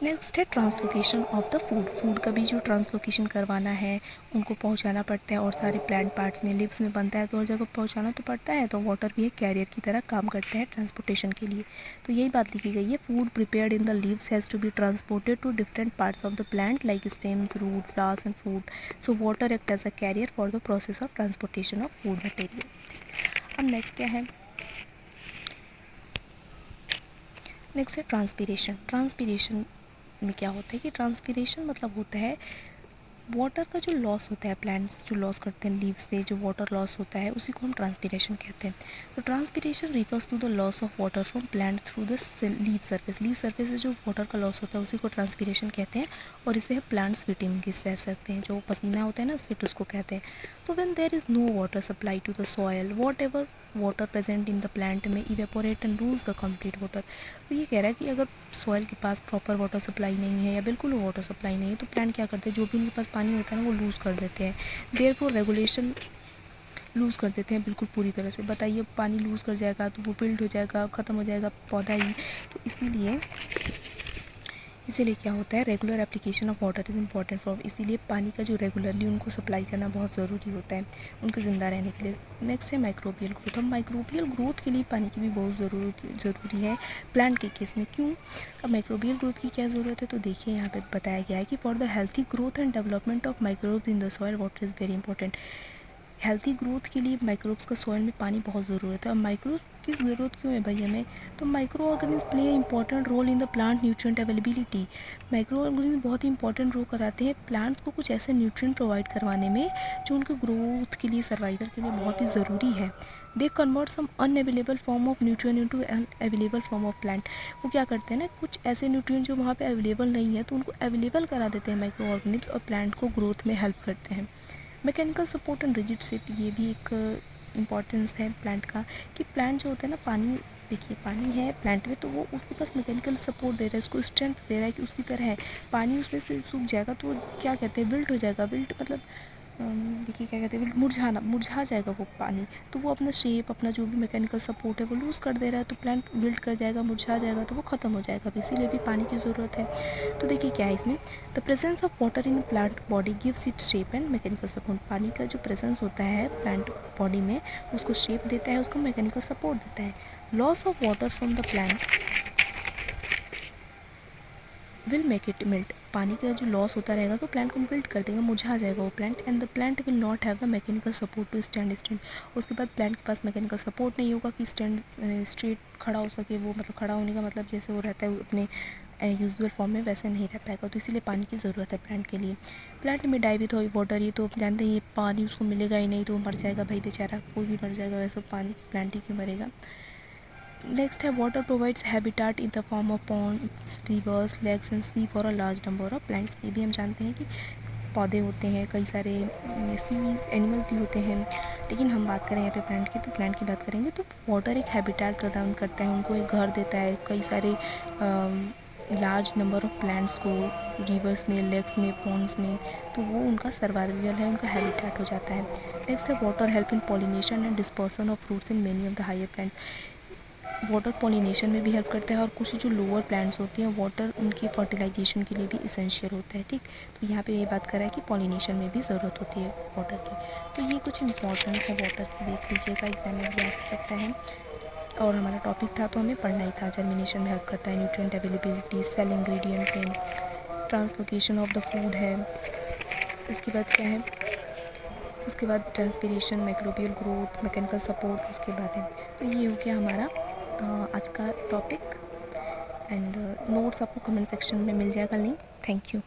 नेक्स्ट है translocation of the food. Food का भी जो ट्रांसलोकेशन करवाना है, उनको पहुंचाना पड़ता है, और सारे प्लांट पार्ट्स में, लिव्स में बनता है तो हर जगह पहुंचाना तो पड़ता है। तो वाटर भी एक कैरियर की तरह काम करता है ट्रांसपोर्टेशन के लिए। तो यही बात लिखी गई है, food prepared in the leaves has to be transported to different parts of the plant like stems, root, flowers and fruit. So water act as a carrier for the process of transportation of food material. अब next क्या है, next है transpiration. Transpiration में क्या होता है कि transpiration मतलब होता है वाटर का जो लॉस होता है, प्लांट्स जो लॉस करते हैं लीव से, जो वाटर लॉस होता है उसी को हम ट्रांसपीरेशन कहते हैं। तो transpiration refers to the loss of water from plant through the leaf surface. Leaf surface से जो वाटर का लॉस होता है उसी को ट्रांसपीरेशन कहते हैं, और इसे प्लांट स्वीटिंग कह सकते हैं, जो पसीना होता है ना स्वीट, उसको कहते हैं। तो when there is no water supply to the soil, whatever water present in the plant में evaporate and lose the complete water. तो ये कह रहा है कि अगर सॉइल के पास प्रॉपर वाटर सप्लाई नहीं है या बिल्कुल वाटर सप्लाई नहीं है, तो प्लांट क्या करते हैं, जो भी उनके पास पानी होता है ना वो लूज़ कर देते हैं। देयरफॉर रेगुलेशन लूज़ कर देते हैं बिल्कुल पूरी तरह से। बताइए, पानी लूज़ कर जाएगा तो वो बिल्ड हो जाएगा, ख़त्म हो जाएगा पौधा ही। तो इसीलिए क्या होता है, regular application of water is important for, इसीलिए पानी का जो रेगुलरली उनको सप्लाई करना बहुत ज़रूरी होता है उनके ज़िंदा रहने के लिए। नेक्स्ट है माइक्रोबियल ग्रोथ। हम माइक्रोबियल ग्रोथ के लिए पानी की भी बहुत ज़रूरी है प्लांट के केस में। क्यों? अब माइक्रोबियल ग्रोथ की क्या ज़रूरत है, तो देखिए यहाँ पे बताया गया है कि for the healthy growth and development of microbes in the soil water is very important. Healthy growth के लिए माइक्रोब्स का सॉइल में पानी बहुत ज़रूरत है। और माइक्रोब की ज़रूरत क्यों है भाई हमें, तो microorganism play important role in the plant nutrient availability. Microorganism बहुत ही इंपॉर्टेंट रोल कराते हैं प्लांट्स को कुछ ऐसे न्यूट्रिएंट प्रोवाइड करवाने में जो उनके ग्रोथ के लिए, सर्वाइवल के लिए बहुत ही ज़रूरी है। They convert some unavailable form of nutrient into an available form of plant. वो क्या करते हैं ना, कुछ ऐसे न्यूट्रिएंट जो वहाँ पे अवेलेबल नहीं है तो उनको अवेलेबल करा देते हैं माइक्रो ऑर्गेनिज्म, और प्लांट को ग्रोथ में हेल्प करते हैं। Mechanical support and rigid shape, ये भी एक इम्पॉर्टेंस है प्लांट का, कि प्लांट जो होता है ना, पानी, देखिए पानी है प्लांट में तो वो उसके पास मैकेनिकल सपोर्ट दे रहा है, उसको स्ट्रेंथ दे रहा है कि उसकी तरह है। पानी उसमें से सूख जाएगा तो क्या कहते हैं, विल्ट हो जाएगा। विल्ट मतलब देखिए क्या कहते हैं, मुरझा जाएगा वो पानी। तो वो अपना शेप, अपना जो भी मैकेनिकल सपोर्ट है वो लूज़ कर दे रहा है, तो प्लांट विल्ट कर जाएगा, मुरझा जाएगा, तो वो ख़त्म हो जाएगा। तो इसीलिए भी पानी की ज़रूरत है। तो देखिए क्या है इसमें, the presence of water in plant body gives it shape and mechanical support. पानी का जो प्रेजेंस होता है प्लांट बॉडी में, उसको शेप देता है, उसको मैकेनिकल सपोर्ट देता है। Loss of water from the plant, will make it wilt, पानी का जो लॉस होता रहेगा तो प्लांट को मिल्ट कर देगा, मुरझा जाएगा वो plant, and the plant will not have the mechanical support to stand straight. उसके बाद प्लांट के पास मैकेनिकल सपोर्ट नहीं होगा कि स्टैंड स्ट्रेट खड़ा हो सके, वो मतलब खड़ा होने का मतलब जैसे वो रहता है अपने यूजुअल फॉर्म में वैसे नहीं रह पाएगा, तो इसीलिए पानी की ज़रूरत है प्लांट के लिए। प्लांट में डाई विथ वाटर, ये तो जानते हैं, ये पानी उसको मिलेगा ही नहीं तो मर जाएगा भाई बेचारा, कोई भी मर जाएगा, वैसे पानी प्लांट ही क्यों मरेगा। नेक्स्ट है water provides habitat in the form of ponds, rivers, lakes and sea for a large number of plants. ये भी हम जानते हैं कि पौधे होते हैं, कई सारे सीज एनिमल्स भी होते हैं, लेकिन हम बात करें यहाँ पे प्लांट की, तो प्लांट की बात करेंगे तो वाटर एक हैबिटाट प्रदान करता है, उनको एक घर देता है, कई सारे लार्ज नंबर ऑफ प्लांट्स को रिवर्स में, लेक्स में, पॉन्ड्स में, तो वो उनका सर्वाइवल है, उनका हैबिटेट हो जाता है। नेक्स्ट है water help in pollination and dispersion of fruits in many of the higher plants. Water pollination में भी हेल्प करता है, और कुछ जो लोअर प्लांट्स होती हैं वाटर उनकी फर्टिलाइजेशन के लिए भी इसेंशियल होता है, ठीक। तो यहाँ पे ये बात कर रहा है कि पॉलिनेशन में भी ज़रूरत होती है वाटर की। तो ये कुछ इंपॉर्टेंस है वाटर की, देख लीजिएगा, एग्जाम में भी आ सकता है। और हमारा टॉपिक था तो हमें पढ़ना ही था। जर्मिनेशन में हेल्प करता है, न्यूट्रिएंट अवेलेबिलिटी, सेल इंग्रेडिएंट में, ट्रांसलोकेशन ऑफ द फूड है, इसके बाद क्या है, उसके बाद transpiration, microbial growth, mechanical support, उसके बाद है। तो ये हो गया हमारा आज का टॉपिक, एंड नोट्स आपको कमेंट सेक्शन में मिल जाएगा लिंक। Thank you.